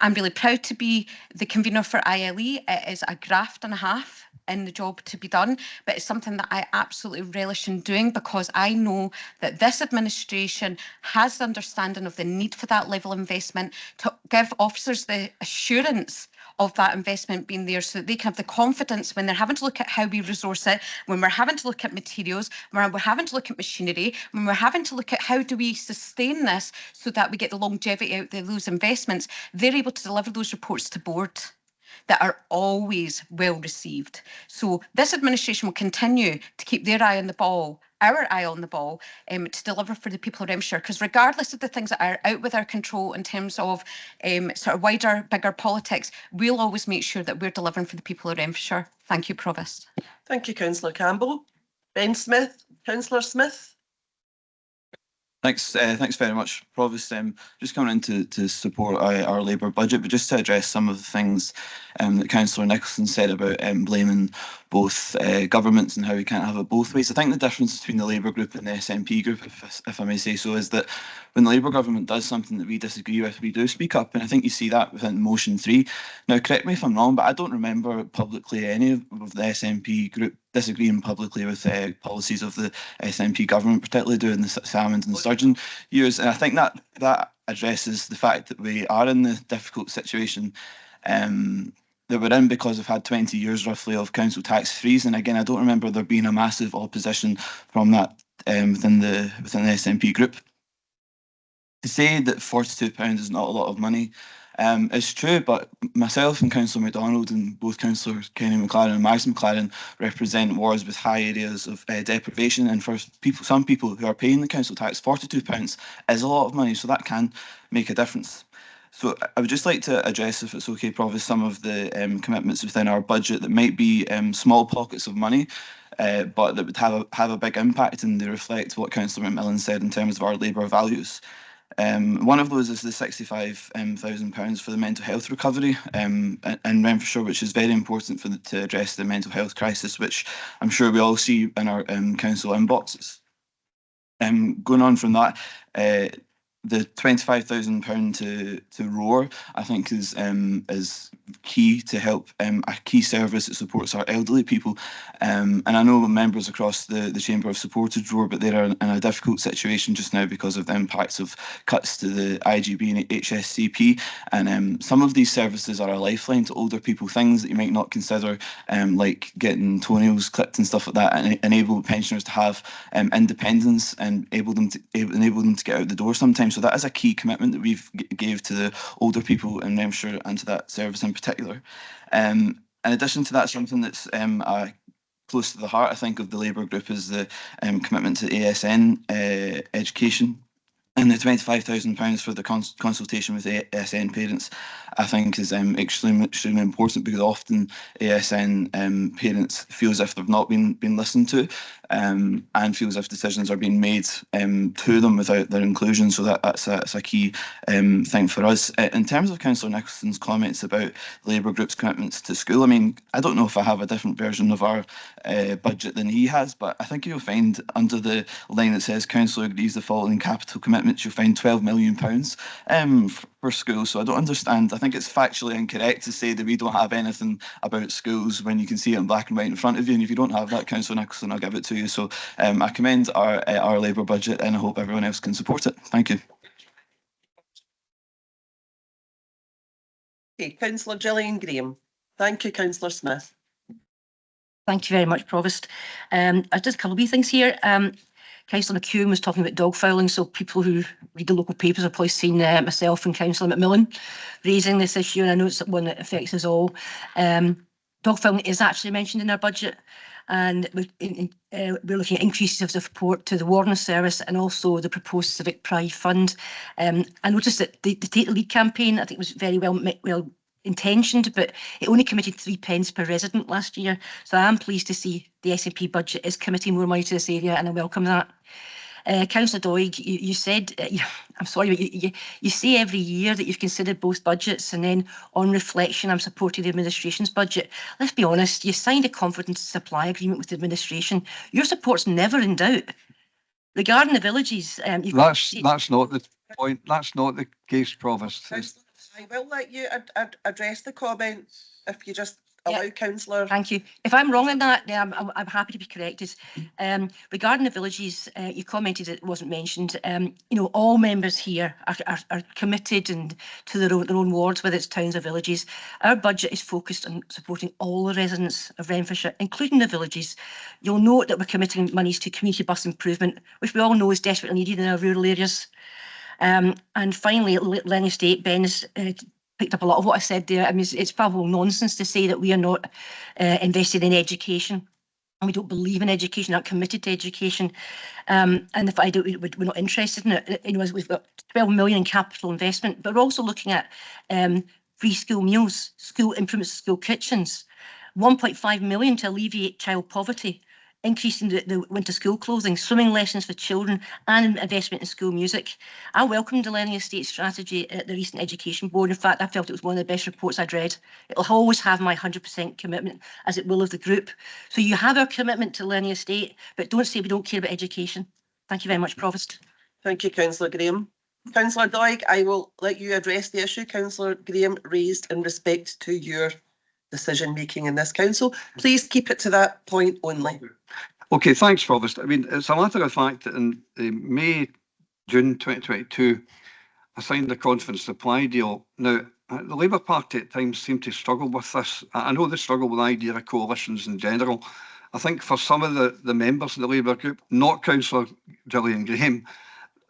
I'm really proud to be the convener for ILE. It is a graft and a half in the job to be done, but it's something that I absolutely relish in doing because I know that this administration has the understanding of the need for that level of investment to give officers the assurance of that investment being there so that they can have the confidence when they're having to look at how we resource it, when we're having to look at materials, when we're having to look at machinery, when we're having to look at how do we sustain this so that we get the longevity out of those investments, they're able to deliver those reports to board that are always well received. So this administration will continue to keep their eye on the ball, our eye on the ball, to deliver for the people of Renfrewshire, because regardless of the things that are out with our control in terms of sort of wider, bigger politics, we'll always make sure that we're delivering for the people of Renfrewshire. Thank you, Provost. Thank you, Councillor Campbell. Ben Smith, Councillor Smith. Thanks very much, Provost. Just coming in to support our Labour budget, but just to address some of the things that Councillor Nicholson said about blaming both governments and how we can't have it both ways. I think the difference between the Labour group and the SNP group, if I may say so, is that when the Labour government does something that we disagree with, we do speak up, and I think you see that within motion 3. Now, correct me if I'm wrong, but I don't remember publicly any of the SNP group disagreeing publicly with policies of the SNP government, particularly during the Salmond and Sturgeon years. And I think that addresses the fact that we are in the difficult situation that we're in because we've had 20 years roughly of council tax freeze. And again, I don't remember there being a massive opposition from that within the SNP group. To say that £42 is not a lot of money is true, but myself and Councillor MacDonald and both Councillor Kenny McLaren and Max McLaren represent wards with high areas of deprivation, and for some people who are paying the council tax, £42 is a lot of money, so that can make a difference. So I would just like to address, if it's okay, Provost, some of the commitments within our budget that might be small pockets of money, but that would have a big impact, and they reflect what Councillor McMillan said in terms of our labour values. One of those is the £65,000 for the mental health recovery in Renfrewshire, which is very important to address the mental health crisis, which I'm sure we all see in our council inboxes. Going on from that, the £25,000 to ROAR, I think, is key to help a key service that supports our elderly people. And I know members across the Chamber have supported ROAR, but they're in a difficult situation just now because of the impacts of cuts to the IGB and HSCP. And some of these services are a lifeline to older people, things that you might not consider, like getting toenails clipped and stuff like that, and enable pensioners to have independence and enable them to get out the door sometimes. So that is a key commitment that we've gave to the older people in Renfrewshire and to that service in particular. In addition to that, something that's close to the heart, I think, of the Labour group is the commitment to ASN education. And the £25,000 for the consultation with ASN parents, I think, is extremely important, because often ASN parents feel as if they've not been listened to, and feel as if decisions are being made to them without their inclusion. So that's a key thing for us. In terms of Councillor Nicholson's comments about the Labour group's commitments to school, I mean, I don't know if I have a different version of our budget than he has, but I think you'll find under the line that says Council agrees the following capital commitments, you'll find £12 million for schools. So I don't understand. I think it's factually incorrect to say that we don't have anything about schools when you can see it in black and white in front of you. And if you don't have that, Councillor Nicholson, I'll give it to you. So I commend our Labour budget, and I hope everyone else can support it. Thank you. Okay, Councillor Gillian Graham. Thank you, Councillor Smith. Thank you very much, Provost. Just a couple of wee things here. Councillor McHugh was talking about dog fouling, so people who read the local papers have probably seen myself and Councillor McMillan raising this issue, and I know it's one that affects us all. Dog fouling is actually mentioned in our budget, and we're looking at increases of the support to the Warden Service and also the proposed Civic Pride Fund. I noticed that the Take the Lead campaign, I think, was very well intentioned, but it only committed 3 pence per resident last year. So I am pleased to see the SNP budget is committing more money to this area, and I welcome that. Councillor Doig, you said, I'm sorry, but you say every year that you've considered both budgets, and then on reflection, I'm supporting the administration's budget. Let's be honest, you signed a confidence supply agreement with the administration. Your support's never in doubt. Regarding the villages, that's not the point. That's not the case, Provost. I will let you address the comments if you just allow Councillor. Thank you. If I'm wrong in that, I'm happy to be corrected. Regarding the villages, you commented it wasn't mentioned. You know, all members here are committed and to their own wards, whether it's towns or villages. Our budget is focused on supporting all the residents of Renfrewshire, including the villages. You'll note that we're committing monies to community bus improvement, which we all know is desperately needed in our rural areas. And finally, Lenny Estate, Ben's picked up a lot of what I said there. I mean, it's probably nonsense to say that we are not invested in education, and we don't believe in education, not committed to education. And if we're not interested in it. You know, we've got 12 million in capital investment, but we're also looking at free school meals, school improvements, school kitchens, 1.5 million to alleviate child poverty, increasing the winter school clothing, swimming lessons for children, and investment in school music. I welcomed the Learning Estate strategy at the recent Education Board. In fact, I felt it was one of the best reports I'd read. It'll always have my 100% commitment, as it will of the group. So you have our commitment to Learning Estate, but don't say we don't care about education. Thank you very much, Provost. Thank you, Councillor Graham. Councillor Doig, I will let you address the issue Councillor Graham raised in respect to your decision making in this council. Please keep it to that point only. Okay, thanks, Provost. I mean, it's a matter of fact that in May, June 2022, I signed the confidence supply deal. Now, the Labour Party at times seem to struggle with this. I know they struggle with the idea of coalitions in general. I think for some of the members of the Labour group, not Councillor Gillian Graham,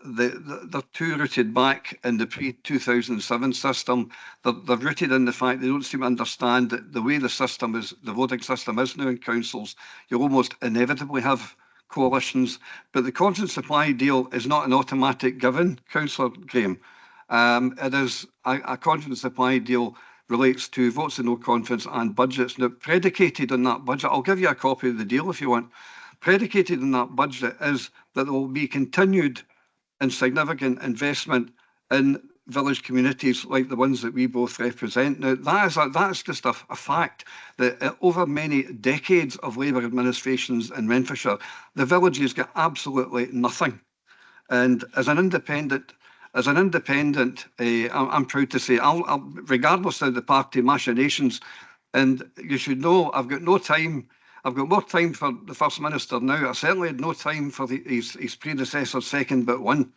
they're too rooted back in the pre-2007 system. They're rooted in the fact they don't seem to understand that the way the system is, the voting system is now in councils, you'll almost inevitably have coalitions. But the confidence supply deal is not an automatic given, Councillor Graham. It is a confidence supply deal relates to votes of no confidence and budgets. Now, predicated on that budget, I'll give you a copy of the deal if you want. Predicated on that budget is that there will be continued and significant investment in village communities like the ones that we both represent. Now, that is just a fact that over many decades of Labour administrations in Renfrewshire, the villages get absolutely nothing. And as an independent, I'm proud to say, I'll regardless of the party machinations, and you should know, I've got no time. I've got more time for the First Minister now. I certainly had no time for his predecessor, second but one.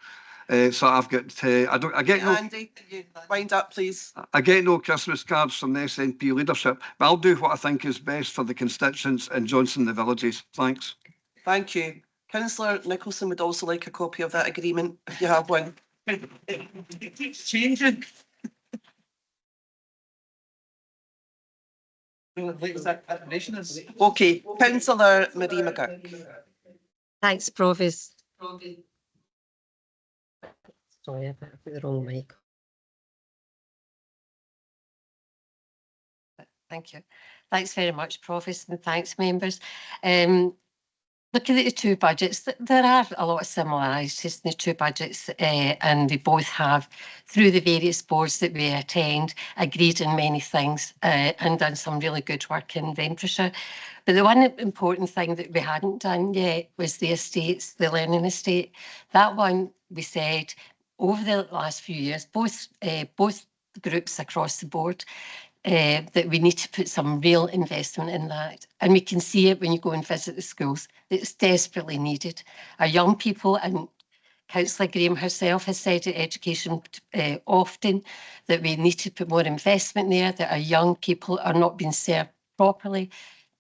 So I've got, I get no. Andy, can you wind up, please? I get no Christmas cards from the SNP leadership, but I'll do what I think is best for the constituents in Johnstone, the villages. Thanks. Thank you. Councillor Nicholson would also like a copy of that agreement, if you have one. It keeps changing. Okay, Councillor Marie McGurk. Thanks, Provost. Sorry, I put the wrong mic. Thank you. Thanks very much, Provost, and thanks, members. Looking at the two budgets, there are a lot of similarities in the two budgets, and we both have, through the various boards that we attend, agreed on many things and done some really good work in Renfrewshire. But the one important thing that we hadn't done yet was the estates, the learning estate. That one, we said, over the last few years, both groups across the board, that we need to put some real investment in that. And we can see it when you go and visit the schools. It's desperately needed. Our young people, and Councillor Graham herself has said at education often, that we need to put more investment there, that our young people are not being served properly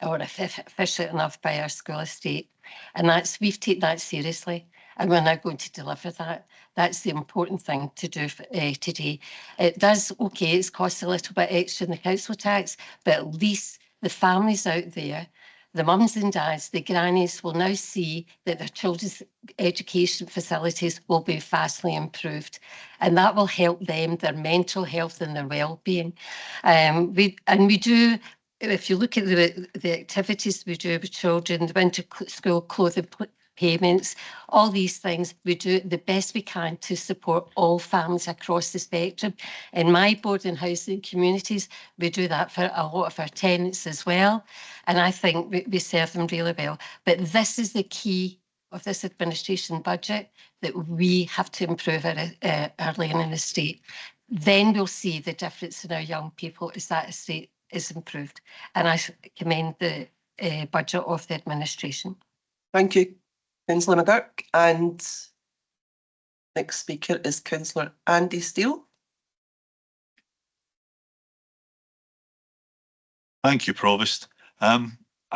or efficient enough by our school estate. And we've taken that seriously. And we're now going to deliver that. That's the important thing to do today. It does, okay, it's cost a little bit extra in the council tax, but at least the families out there, the mums and dads, the grannies will now see that their children's education facilities will be vastly improved. And that will help them, their mental health and their well-being. We do, if you look at the activities we do with children, the winter school clothing payments, all these things, we do the best we can to support all families across the spectrum. In my boarding housing communities, we do that for a lot of our tenants as well. And I think we serve them really well. But this is the key of this administration budget, that we have to improve our learning estate. Then we'll see the difference in our young people as that estate is improved. And I commend the budget of the administration. Thank you, Councillor McGurk. And next speaker is Councillor Andy Steele. Thank you, Provost. I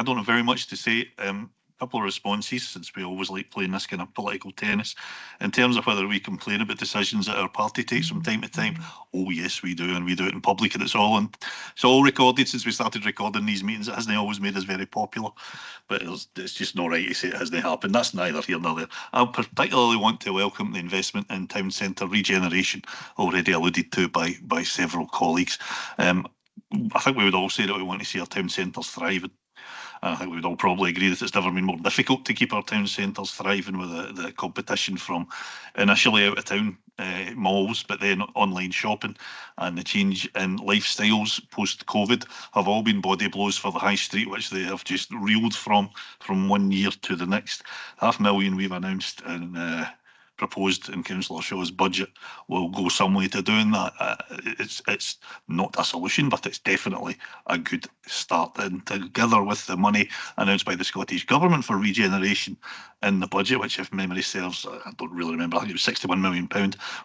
don't have very much to say. A couple of responses, since we always like playing this kind of political tennis. In terms of whether we complain about decisions that our party takes from time to time, oh yes, we do, and we do it in public, and it's all recorded. Since we started recording these meetings, it hasn't always made us very popular, but it's just not right to say it hasn't happened. That's neither here nor there. I particularly want to welcome the investment in town centre regeneration, already alluded to by several colleagues. I think we would all say that we want to see our town centres thriving. I think we would all probably agree that it's never been more difficult to keep our town centres thriving with the competition from initially out of town malls, but then online shopping, and the change in lifestyles post-COVID have all been body blows for the high street, which they have just reeled from 1 year to the next. $500,000 we've announced and proposed in Councillor Shaw's budget will go some way to doing that. It's not a solution, but it's definitely a good start. And together with the money announced by the Scottish Government for regeneration in the budget, which if memory serves, I don't really remember, I think it was £61 million,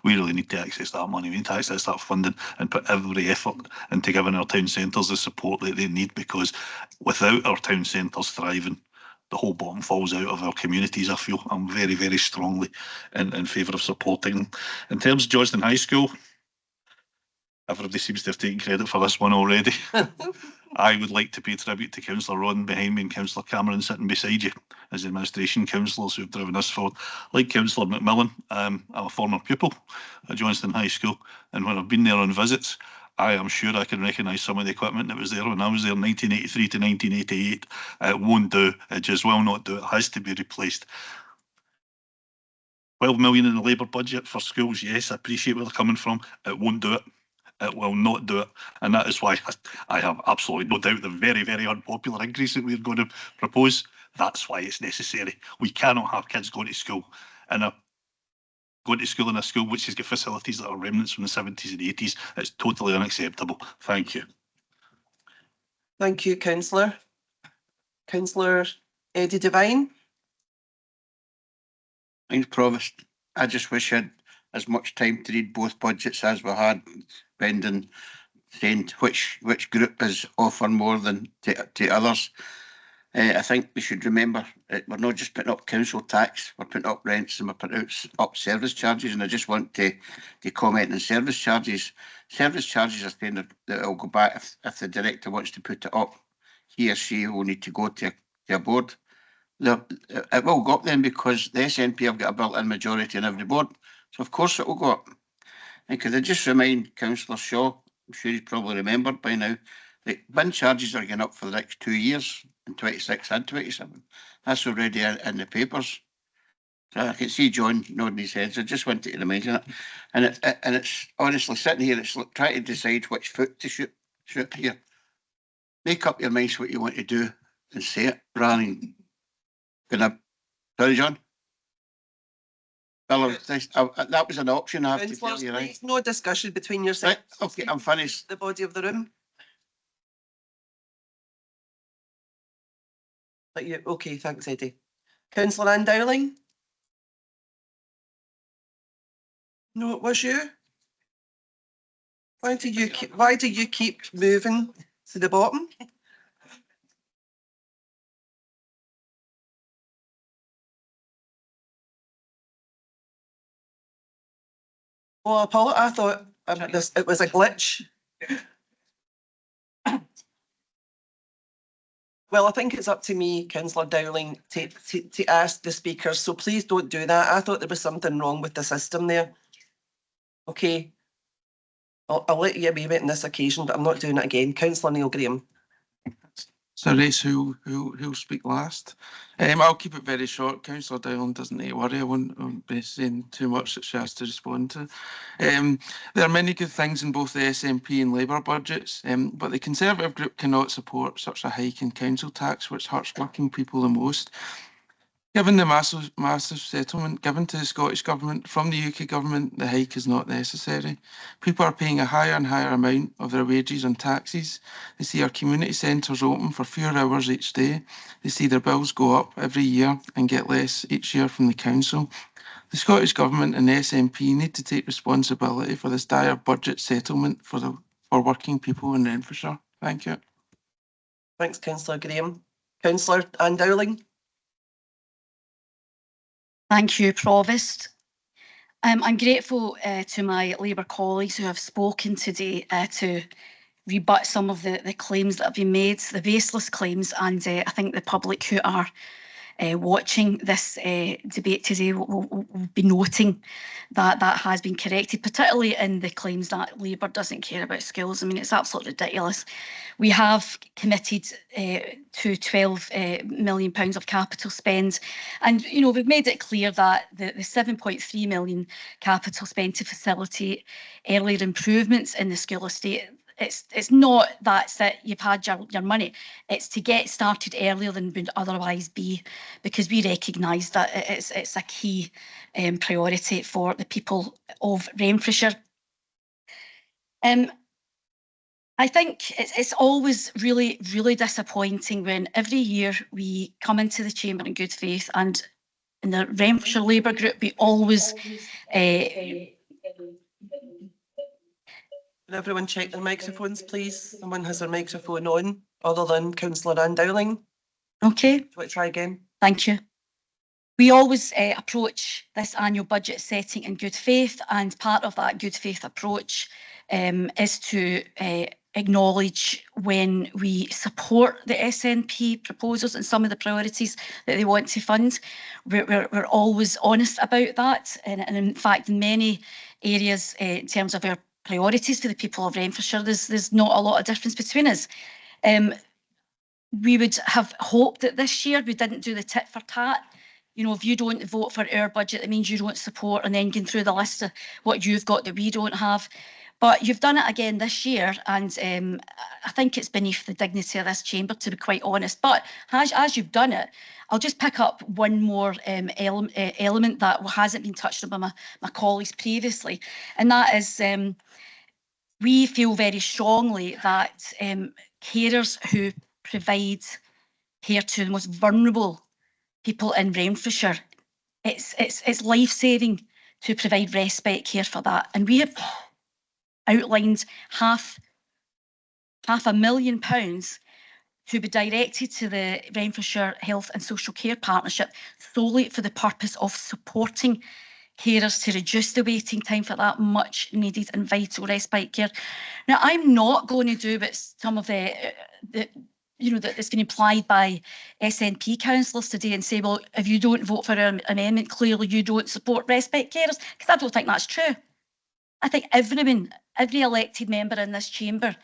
we really need to access that money. We need to access that funding and put every effort into giving our town centres the support that they need, because without our town centres thriving, the whole bottom falls out of our communities. I feel I'm very, very strongly in favour of supporting them. In terms of Johnstone High School, everybody seems to have taken credit for this one already. I would like to pay tribute to Councillor Rodden behind me and Councillor Cameron sitting beside you as the administration councillors who have driven this forward. Like Councillor McMillan, I'm a former pupil at Johnstone High School, and when I've been there on visits, I am sure I can recognise some of the equipment that was there when I was there in 1983 to 1988. It won't do. It just will not do. It has to be replaced. 12 million in the Labour budget for schools, yes, I appreciate where they're coming from. It won't do it. It will not do it. And that is why I have absolutely no doubt the very, very unpopular increase that we're going to propose, that's why it's necessary. We cannot have kids going to school in a school which has got facilities that are remnants from the 70s and 80s. It's totally unacceptable. Thank you. Thank you, Councillor. Councillor Eddie Devine. Thanks, Provost. I just wish I had as much time to read both budgets as we had. Brendan saying which group is offering more than to others. I think we should remember we're not just putting up council tax, we're putting up rents and we're putting up service charges. And I just want to comment on service charges. Service charges are saying that it'll go back if the director wants to put it up. He or she will need to go to a board. It will go up then because the SNP have got a built-in majority in every board. So of course it will go up. And could I just remind Councillor Shaw, I'm sure he's probably remembered by now, that bin charges are going up for the next 2 years, in 26 and 27. That's already in the papers. So I can see John nodding his head, so I just wanted to remind you that. And it's honestly sitting here, it's like trying to decide which foot to shoot here. Make up your minds what you want to do and say it rather than sorry, John? Well, that was an option, I have to tell you, right? No discussion between yourselves. Right, okay, I'm finished. The body of the room. Okay, thanks, Eddie. Councillor AnnDowling? No, it was you. Why do you keep moving to the bottom? Well, Paul, I thought it was a glitch. Well, I think it's up to me, Councillor Dowling, to ask the speaker, so please don't do that. I thought there was something wrong with the system there. Okay. I'll let you be on this occasion, but I'm not doing it again. Councillor Neil Graham. So race who'll speak last. I'll keep it very short. Councillor Dowling doesn't need to worry. I won't be saying too much that she has to respond to. There are many good things in both the SNP and Labour budgets, but the Conservative group cannot support such a hike in council tax, which hurts working people the most. Given the massive settlement given to the Scottish Government from the UK Government, the hike is not necessary. People are paying a higher and higher amount of their wages on taxes. They see our community centres open for fewer hours each day. They see their bills go up every year and get less each year from the council. The Scottish Government and the SNP need to take responsibility for this dire budget settlement for working people in Renfrewshire. Thank you. Thanks, Councillor Graham. Councillor AnnDowling. Thank you, Provost. I'm grateful to my Labour colleagues who have spoken today to rebut some of the claims that have been made, the baseless claims, and I think the public who are watching this debate today will be noting that that has been corrected, particularly in the claims that Labour doesn't care about skills. I mean, it's absolutely ridiculous. We have committed to £12 million of capital spend, and we've made it clear that the 7.3 million capital spend to facilitate earlier improvements in the school estate, it's not that's it, you've had your money. It's to get started earlier than would otherwise be, because we recognise that it's a key priority for the people of Renfrewshire. I think it's always really, really disappointing when every year we come into the chamber in good faith, and in the Renfrewshire Labour group we always Can everyone check their microphones, please? Someone has their microphone on, other than Councillor AnnDowling. Okay. Do you want to try again? Thank you. We always approach this annual budget setting in good faith, and part of that good faith approach is to acknowledge when we support the SNP proposals and some of the priorities that they want to fund. We're always honest about that, and in fact, in many areas, in terms of our priorities for the people of Renfrewshire, there's not a lot of difference between us. We would have hoped that this year we didn't do the tit for tat. You know, if you don't vote for our budget, it means you don't support, and then going through the list of what you've got that we don't have. But you've done it again this year, and I think it's beneath the dignity of this chamber, to be quite honest. But as you've done it, I'll just pick up one more element that hasn't been touched on by my colleagues previously, and that is we feel very strongly that carers who provide care to the most vulnerable people in Renfrewshire, it's life-saving to provide respite care for that. And we have outlined half £500,000 to be directed to the Renfrewshire Health and Social Care Partnership solely for the purpose of supporting carers to reduce the waiting time for that much needed and vital respite care. Now, I'm not going to do what some of that's been implied by SNP councillors today and say, well, if you don't vote for an amendment, clearly you don't support respite carers, because I don't think that's true. I think every elected member in this chamber,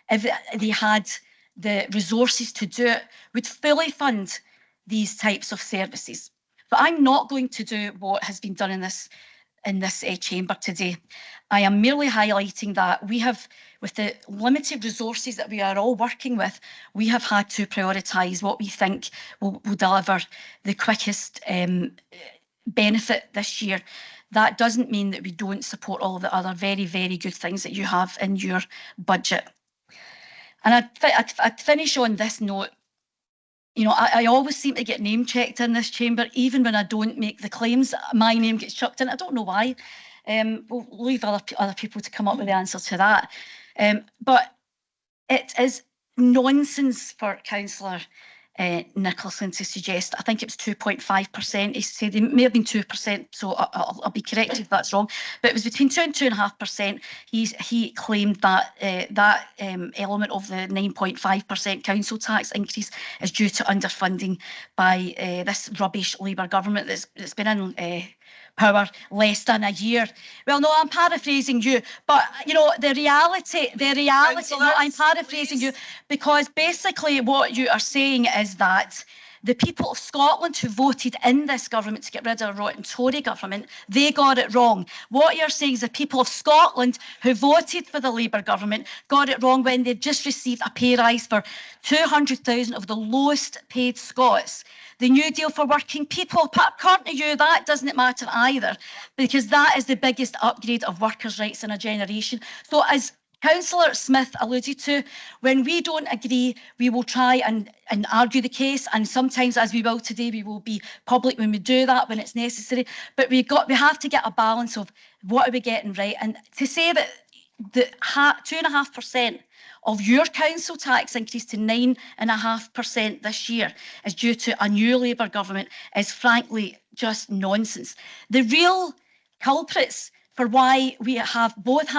if they had the resources to do it, would fully fund these types of services. But I'm not going to do what has been done in this chamber today. I am merely highlighting that we have, with the limited resources that we are all working with, we have had to prioritise what we think will deliver the quickest benefit this year. That doesn't mean that we don't support all of the other very, very good things that you have in your budget. And I'd finish on this note. You know, I always seem to get name checked in this chamber, even when I don't make the claims, my name gets chucked in. I don't know why. We'll leave other people to come up with the answer to that. But it is nonsense for Councillor Nicholson to suggest, I think it was 2.5%. He said it may have been 2%, so I'll be corrected if that's wrong. But it was between 2 and 2.5%. He claimed that that element of the 9.5% council tax increase is due to underfunding by this rubbish Labour government that's been in power less than a year. Well, no, I'm paraphrasing you, but you know, the reality, no, I'm paraphrasing you, because basically what you are saying is that the people of Scotland who voted in this government to get rid of a rotten Tory government, they got it wrong. What you're saying is the people of Scotland who voted for the Labour government got it wrong when they've just received a pay rise for 200,000 of the lowest paid Scots. The New Deal for working people, according to you, that doesn't matter either, because that is the biggest upgrade of workers' rights in a generation. So as Councillor Smith alluded to, when we don't agree, we will try and argue the case, and sometimes, as we will today, we will be public when we do that, when it's necessary. But we have to get a balance of what are we getting right. And to say that the 2.5% of your council tax increase to 9.5% this year is due to a new Labour government is frankly just nonsense. The real culprits for why we have both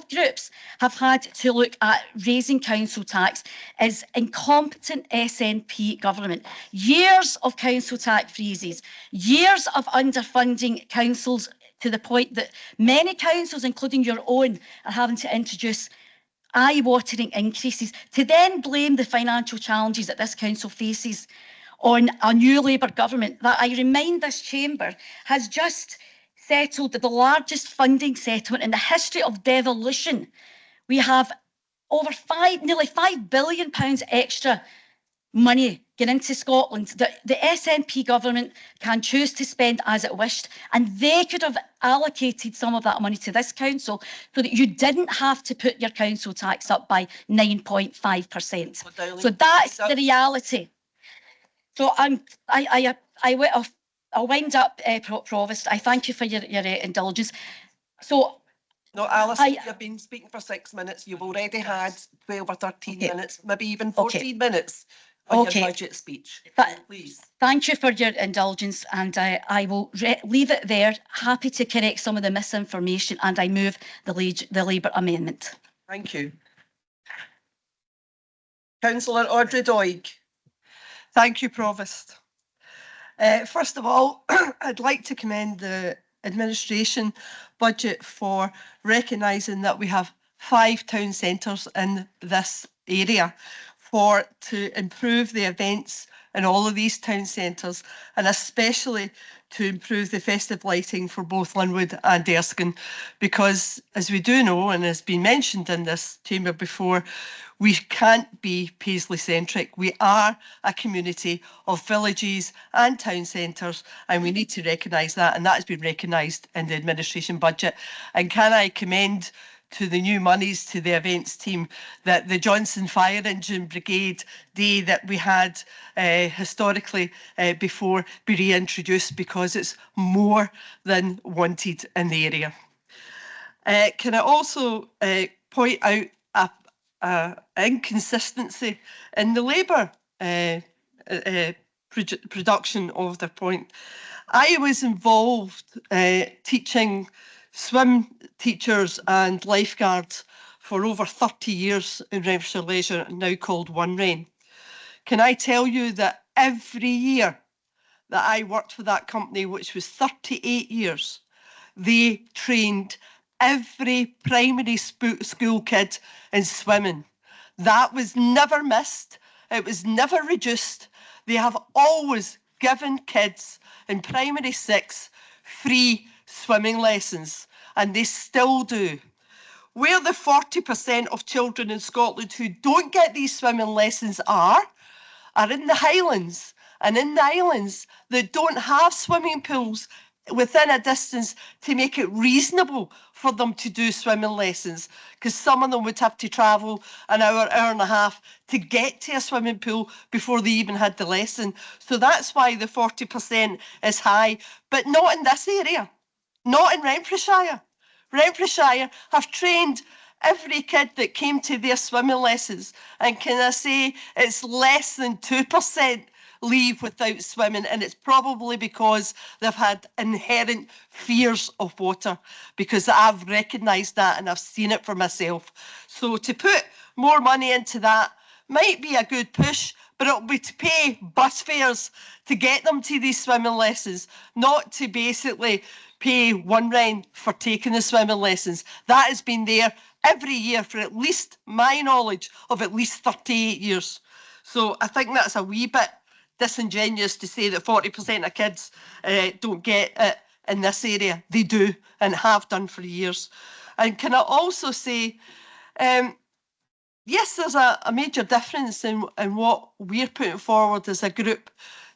groups have had to look at raising council tax is incompetent SNP government. Years of council tax freezes, years of underfunding councils to the point that many councils, including your own, are having to introduce eye-watering increases, to then blame the financial challenges that this council faces on a new Labour government that, I remind this chamber, has just settled the largest funding settlement in the history of devolution. We have over nearly £5 billion extra money get into Scotland that the SNP government can choose to spend as it wished, and they could have allocated some of that money to this council so that you didn't have to put your council tax up by 9.5%. So that's the reality. So I'll wind up, Provost. I thank you for your indulgence. So no, Alison, you've been speaking for 6 minutes. You've already had 12 or 13 minutes, maybe even 14 minutes on your budget speech. Please. Thank you for your indulgence, and I will leave it there. Happy to correct some of the misinformation, and I move the Labour amendment. Thank you. Councillor Audrey Doig. Thank you, Provost. First of all, I'd like to commend the administration budget for recognising that we have 5 town centres in this area to improve the events in all of these town centres, and especially to improve the festive lighting for both Linwood and Erskine, because as we do know, and has been mentioned in this chamber before, we can't be Paisley centric. We are a community of villages and town centres, and we need to recognise that, and that has been recognised in the administration budget. And can I commend to the new monies to the events team that the Johnstone Fire Engine Brigade Day that we had historically before be reintroduced, because it's more than wanted in the area. Can I also point out a inconsistency in the Labour production of their point? I was involved teaching swim teachers and lifeguards for over 30 years in Renfrewshire Leisure, now called One Rain. Can I tell you that every year that I worked for that company, which was 38 years, they trained every primary school kid in swimming. That was never missed. It was never reduced. They have always given kids in primary 6 free swimming lessons, and they still do. Where the 40% of children in Scotland who don't get these swimming lessons are in the Highlands, and in the islands that don't have swimming pools within a distance to make it reasonable for them to do swimming lessons, because some of them would have to travel an hour, hour and a half to get to a swimming pool before they even had the lesson. So that's why the 40% is high, but not in this area, not in Renfrewshire. Renfrewshire have trained every kid that came to their swimming lessons, and can I say it's less than 2% leave without swimming, and it's probably because they've had inherent fears of water, because I've recognised that and I've seen it for myself. So to put more money into that might be a good push, but it'll be to pay bus fares to get them to these swimming lessons, not to basically pay One Rain for taking the swimming lessons. That has been there every year for at least my knowledge of at least 38 years. So I think that's a wee bit disingenuous to say that 40% of kids don't get it in this area. They do, and have done for years. And can I also say, yes, there's a major difference in what we're putting forward as a group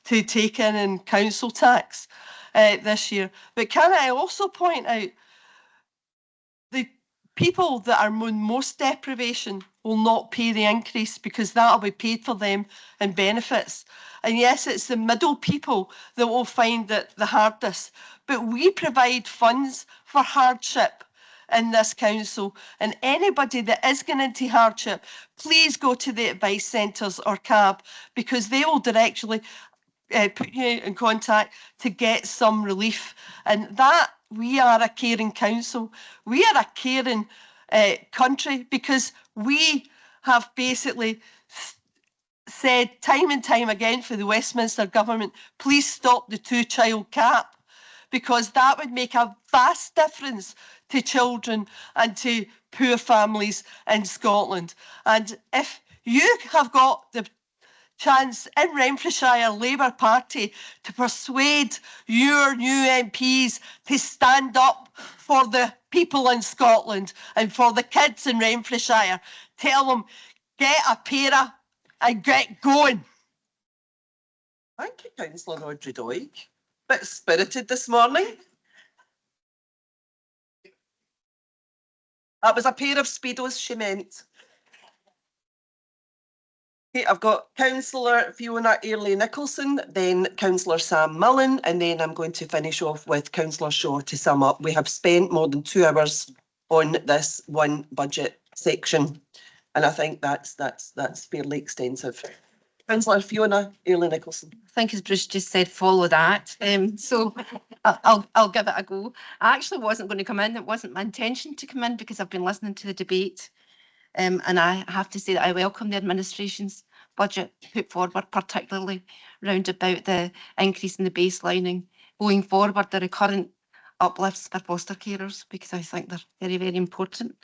to take in council tax this year. But can I also point out the people that are in most deprivation will not pay the increase, because that'll be paid for them in benefits. And yes, it's the middle people that will find it the hardest, but we provide funds for hardship in this council, and anybody that is going into hardship, please go to the advice centres or CAB, because they will directly put you in contact to get some relief. And that, we are a caring council. We are a caring country, because we have basically said time and time again for the Westminster government, please stop the 2-child cap, because that would make a vast difference to children and to poor families in Scotland. And if you have got the chance in Renfrewshire Labour Party to persuade your new MPs to stand up for the people in Scotland and for the kids in Renfrewshire, tell them, get a pair and get going. Thank you, Councillor Audrey Doig. Bit spirited this morning. That was a pair of Speedos she meant. Okay, I've got Councillor Fiona Airlie-Nicholson, then Councillor Sam Mullen, and then I'm going to finish off with Councillor Shaw to sum up. We have spent more than 2 hours on this one budget section, and I think that's fairly extensive. Councillor Fiona Airlie-Nicholson. I think, as Bruce just said, follow that. So I'll give it a go. I actually wasn't going to come in. It wasn't my intention to come in, because I've been listening to the debate And I have to say that I welcome the administration's budget put forward, particularly round about the increase in the baselining. Going forward, the recurrent uplifts for foster carers, because I think they're very, very important.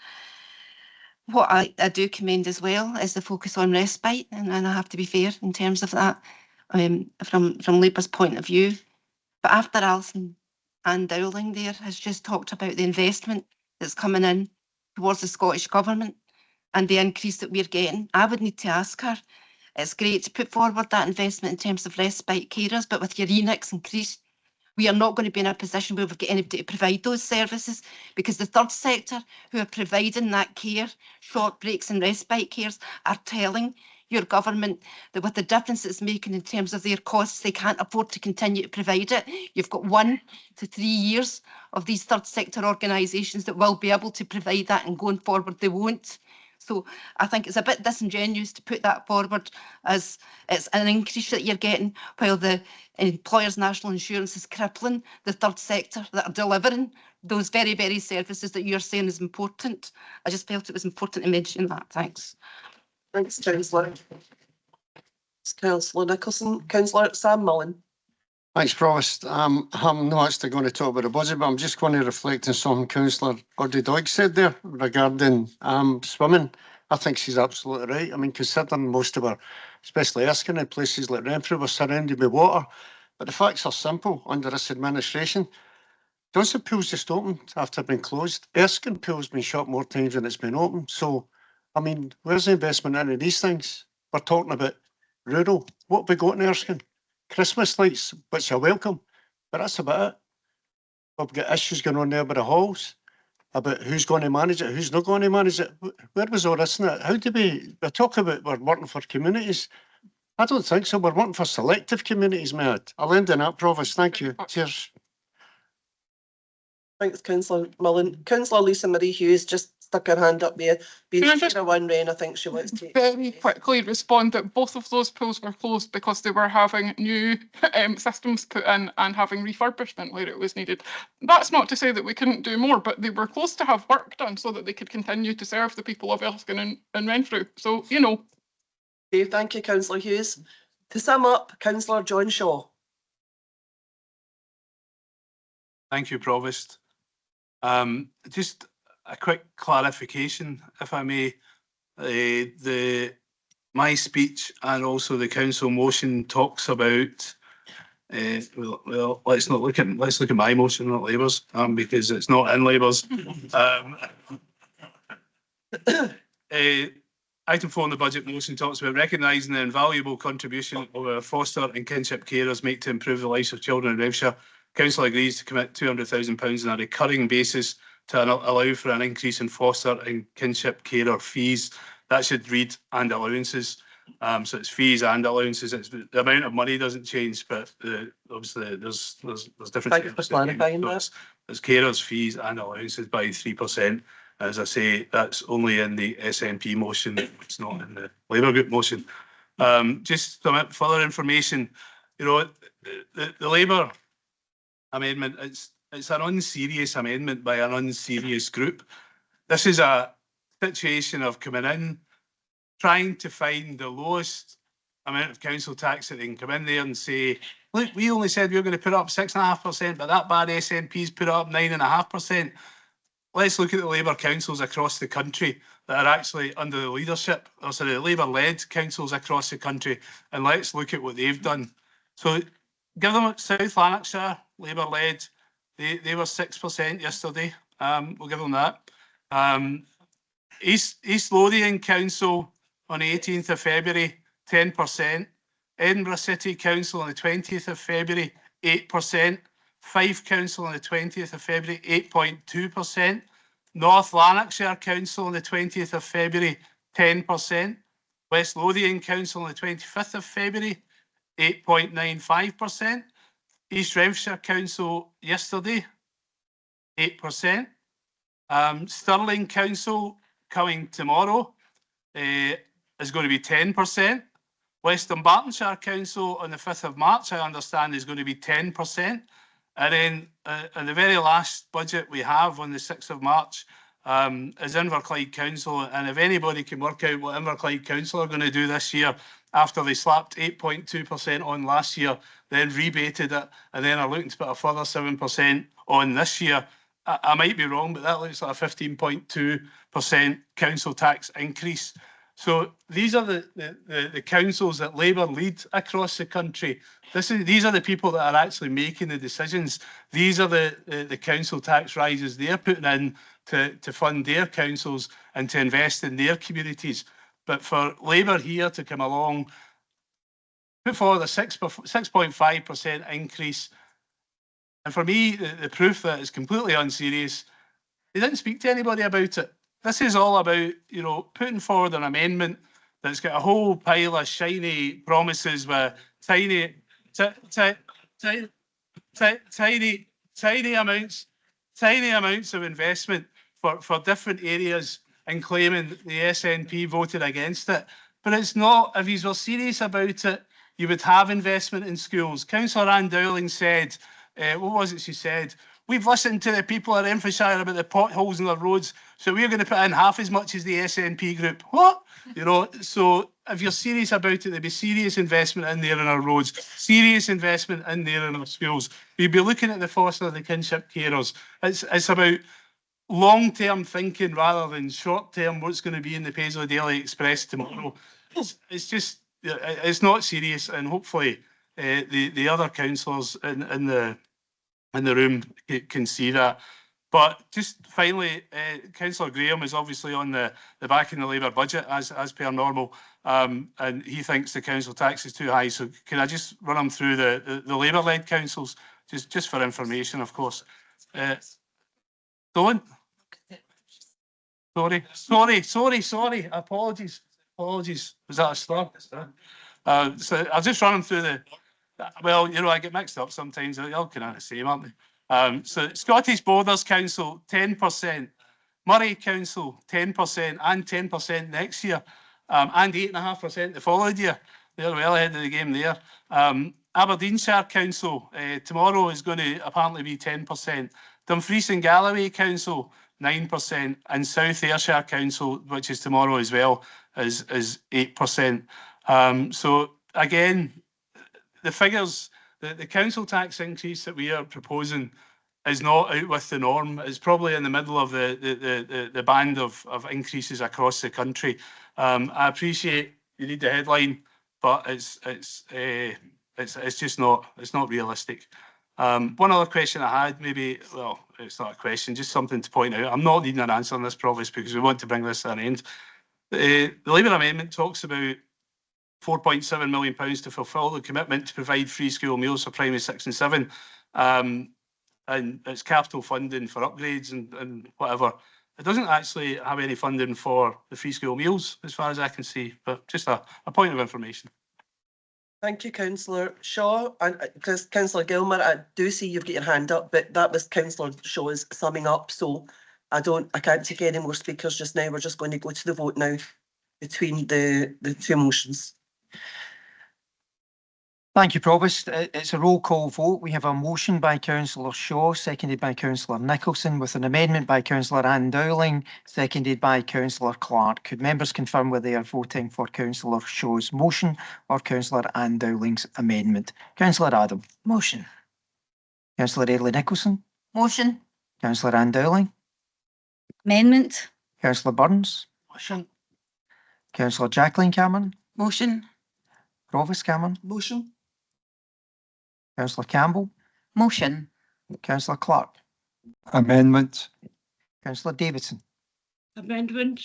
What I do commend as well is the focus on respite, and I have to be fair in terms of that from Labour's point of view. But after Alison, AnnDowling there has just talked about the investment that's coming in towards the Scottish Government and the increase that we're getting. I would need to ask her, it's great to put forward that investment in terms of respite carers, but with your ENICs increased, we are not going to be in a position where we've got anybody to provide those services, because the third sector who are providing that care, short breaks and respite cares, are telling your government that with the difference it's making in terms of their costs, they can't afford to continue to provide it. You've got 1 to 3 years of these third sector organisations that will be able to provide that, and going forward they won't. So I think it's a bit disingenuous to put that forward as it's an increase that you're getting, while the employers' national insurance is crippling the third sector that are delivering those very, very services that you're saying is important. I just felt it was important to mention that. Thanks. Thanks, Councillor. Councillor Nicholson. Councillor Sam Mullen. Thanks, Provost. I'm not actually going to talk about the budget, but I'm just going to reflect on something Councillor Doig said there regarding swimming. I think she's absolutely right. I mean, considering most of our, especially Erskine and places like Renfrew, were surrounded by water. But the facts are simple under this administration. Johnstone Pool's just opened after being closed. Erskine Pool's been shut more times than it's been open. So, I mean, where's the investment into these things? We're talking about rural. What have we got in Erskine? Christmas lights, which are welcome, but that's about it. We've got issues going on there with the halls, about who's going to manage it, who's not going to manage it. Where was all this in it? How do we talk about we're working for communities? I don't think so. We're working for selective communities, mate. I'll end on that, Provost. Thank you. Cheers. Thanks, Councillor Mullen. Councillor Lisa Marie Hughes just stuck her hand up there. Being a one rain, I think she wants to very quickly respond that both of those pools were closed because they were having new systems put in and having refurbishment where it was needed. That's not to say that we couldn't do more, but they were close to have work done so that they could continue to serve the people of Erskine and Renfrew. So, you know. Okay, thank you, Councillor Hughes. To sum up, Councillor John Shaw. Thank you, Provost. Just a quick clarification, if I may. My speech and also the council motion talks about. Well, let's look at my motion, not Labour's, because it's not in Labour's. Item 4 in the budget motion talks about recognising the invaluable contribution of our foster and kinship carers make to improve the lives of children in Renfrewshire. Council agrees to commit £200,000 on a recurring basis to allow for an increase in foster and kinship carer fees. That should read and allowances. So it's fees and allowances. The amount of money doesn't change, but obviously there's different. Thank you for clarifying that. There's carers fees and allowances by 3%. As I say, that's only in the SNP motion. It's not in the Labour Group motion. Just some further information. You know, the Labour amendment, it's an unserious amendment by an unserious group. This is a situation of coming in, trying to find the lowest amount of council tax that they can come in there and say, look, we only said we were going to put up 6.5%, but that bad SNP's put up 9.5%. Let's look at the Labour councils across the country that are actually under the leadership, or sorry, the Labour-led councils across the country, and let's look at what they've done. So give them South Lanarkshire, Labour-led, they were 6% yesterday. We'll give them that. East Lothian Council on the 18th of February, 10%. Edinburgh City Council on the 20th of February, 8%. Fife Council on the 20th of February, 8.2%. North Lanarkshire Council on the 20th of February, 10%. West Lothian Council on the 25th of February, 8.95%. East Renfrewshire Council yesterday, 8%. Stirling Council coming tomorrow is going to be 10%. Western Bartonshire Council on the 5th of March, I understand, is going to be 10%. And then in the very last budget we have on the 6th of March, as Inverclyde Council, and if anybody can work out what Inverclyde Council are going to do this year after they slapped 8.2% on last year, then rebated it, and then are looking to put a further 7% on this year, I might be wrong, but that looks like a 15.2% council tax increase. So these are the councils that Labour lead across the country. These are the people that are actually making the decisions. These are the council tax rises they're putting in to fund their councils and to invest in their communities. But for Labour here to come along, put forward a 6.5% increase, and for me, the proof that it's completely unserious, they didn't speak to anybody about it. This is all about, you know, putting forward an amendment that's got a whole pile of shiny promises with tiny amounts of investment for different areas, and claiming the SNP voted against it. But it's not. If you were serious about it, you would have investment in schools. Councillor AnnDowling said, what was it she said? We've listened to the people of Renfrewshire about the potholes in their roads, so we're going to put in half as much as the SNP group. What? You know, so if you're serious about it, there'd be serious investment in there in our roads, serious investment in there in our schools. We'd be looking at the foster and the kinship carers. It's about long-term thinking rather than short-term what's going to be in the Paisley Daily Express tomorrow. It's just, it's not serious, and hopefully the other councillors in the room can see that. But just finally, Councillor Graham is obviously on the back in the Labour budget as per normal, and he thinks the council tax is too high. So can I just run him through the Labour-led councils, just for information, of course. Dolan? Sorry. Apologies. Was that a slur? So I'll just run them through well, you know, I get mixed up sometimes. They're all kind of the same, aren't they? So Scottish Borders Council, 10%. Murray Council, 10%, and 10% next year, and 8.5% the following year. They're well ahead of the game there. Aberdeenshire Council, tomorrow is going to apparently be 10%. Dumfries and Galloway Council, 9%, and South Ayrshire Council, which is tomorrow as well, is 8%. So again, the figures, the council tax increase that we are proposing is not out with the norm. It's probably in the middle of the band of increases across the country. I appreciate you need the headline, but it's just not, it's not realistic. One other question I had, maybe, well, it's not a question, just something to point out. I'm not needing an answer on this, Provost, because we want to bring this to an end. The Labour amendment talks about £4.7 million to fulfil the commitment to provide free school meals for primary 6 and 7. And it's capital funding for upgrades and whatever. It doesn't actually have any funding for the free school meals, as far as I can see, but just a point of information. Thank you, Councillor Shaw. And Councillor Gilmer, I do see you've got your hand up, but that was Councillor Shaw's summing up, so I can't take any more speakers just now. We're just going to go to the vote now between the two motions. Thank you, Provost. It's a roll call vote. We have a motion by Councillor Shaw, seconded by Councillor Nicholson, with an amendment by Councillor AnnDowling, seconded by Councillor Clark. Could members confirm whether they are voting for Councillor Shaw's motion or Councillor AnnDowling's amendment? Councillor Adam. Motion. Councillor Airlie Nicholson. Motion. Councillor AnnDowling. Amendment. Councillor Burns. Motion. Councillor Jacqueline Cameron. Motion. Provost Cameron. Motion. Councillor Campbell. Motion. Councillor Clark. Amendment. Councillor Davidson. Amendment.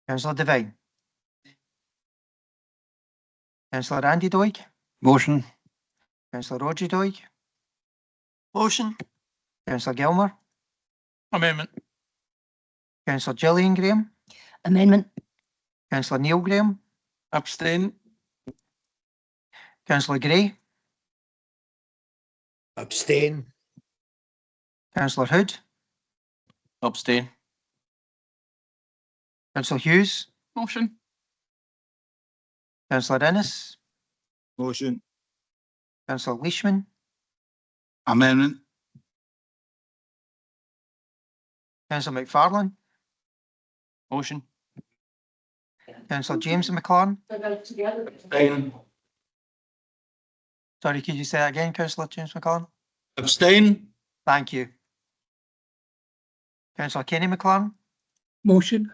Councillor Devine. Councillor Andy Doig. Motion. Councillor Roger Doig. Motion. Councillor Gilmer. Amendment. Councillor Gillian Graham. Amendment. Councillor Neil Graham. Abstain. Councillor Gray. Abstain. Councillor Hood. Abstain. Councillor Hughes. Motion. Councillor Innes. Motion. Councillor Leishman. Amendment. Councillor McFarlane. Motion. Councillor James McLaren. Abstain. Sorry, could you say that again, Councillor James McLaren? Abstain. Thank you. Councillor Kenny McLaren. Motion.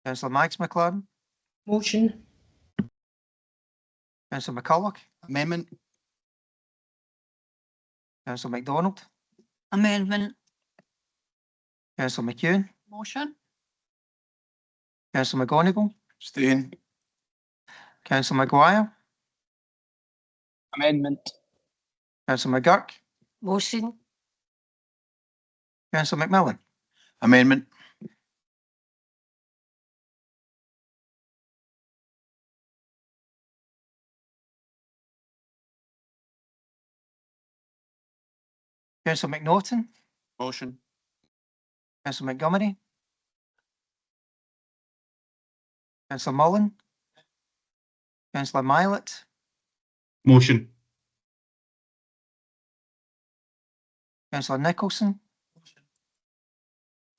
Councillor Max McLaren. Motion. Councillor McCulloch. Amendment. Councillor MacDonald. Amendment. Councillor McEwen. Motion. Councillor McGonigal. Abstain. Councillor Maguire. Amendment. Councillor McGurk. Motion. Councillor McMillan. Amendment. Councillor McNaughton. Motion. Councillor Montgomery. Councillor Mullen. Councillor Mylet. Motion. Councillor Nicholson.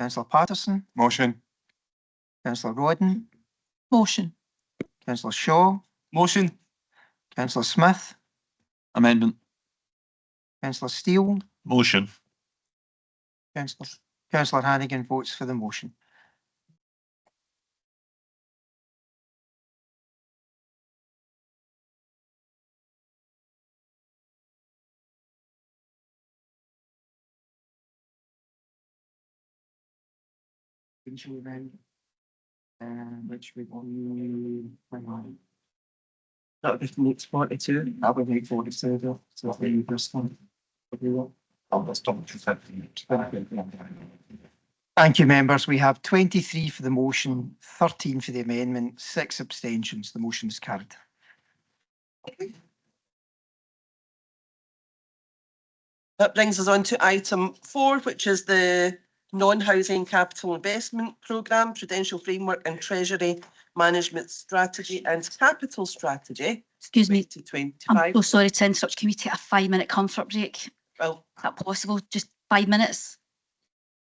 Councillor Patterson. Motion. Councillor Rodden. Motion. Councillor Shaw. Motion. Councillor Smith. Amendment. Councillor Steele. Motion. Councillor Hannigan votes for the motion. Which we that would make 42. That would make 42 though. So the first one. Thank you, members. We have 23 for the motion, 13 for the amendment, 6 abstentions. The motion is carried. That brings us on to item 4, which is the non-housing capital investment programme, Prudential framework and Treasury management strategy and capital strategy. Excuse me. 2025. I'm so sorry to interrupt. Can we take a 5-minute comfort break? Well, is that possible? Just 5 minutes?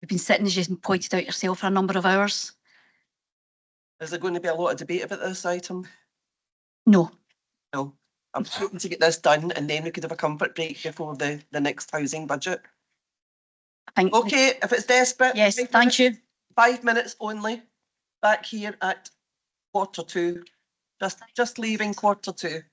We've been sitting, as you pointed out yourself, for a number of hours. Is there going to be a lot of debate about this item? No. No. I'm hoping to get this done and then we could have a comfort break before the next housing budget. Okay, if it's desperate. Yes, thank you. 5 minutes only. Back here at 1:45. Just leaving 1:45.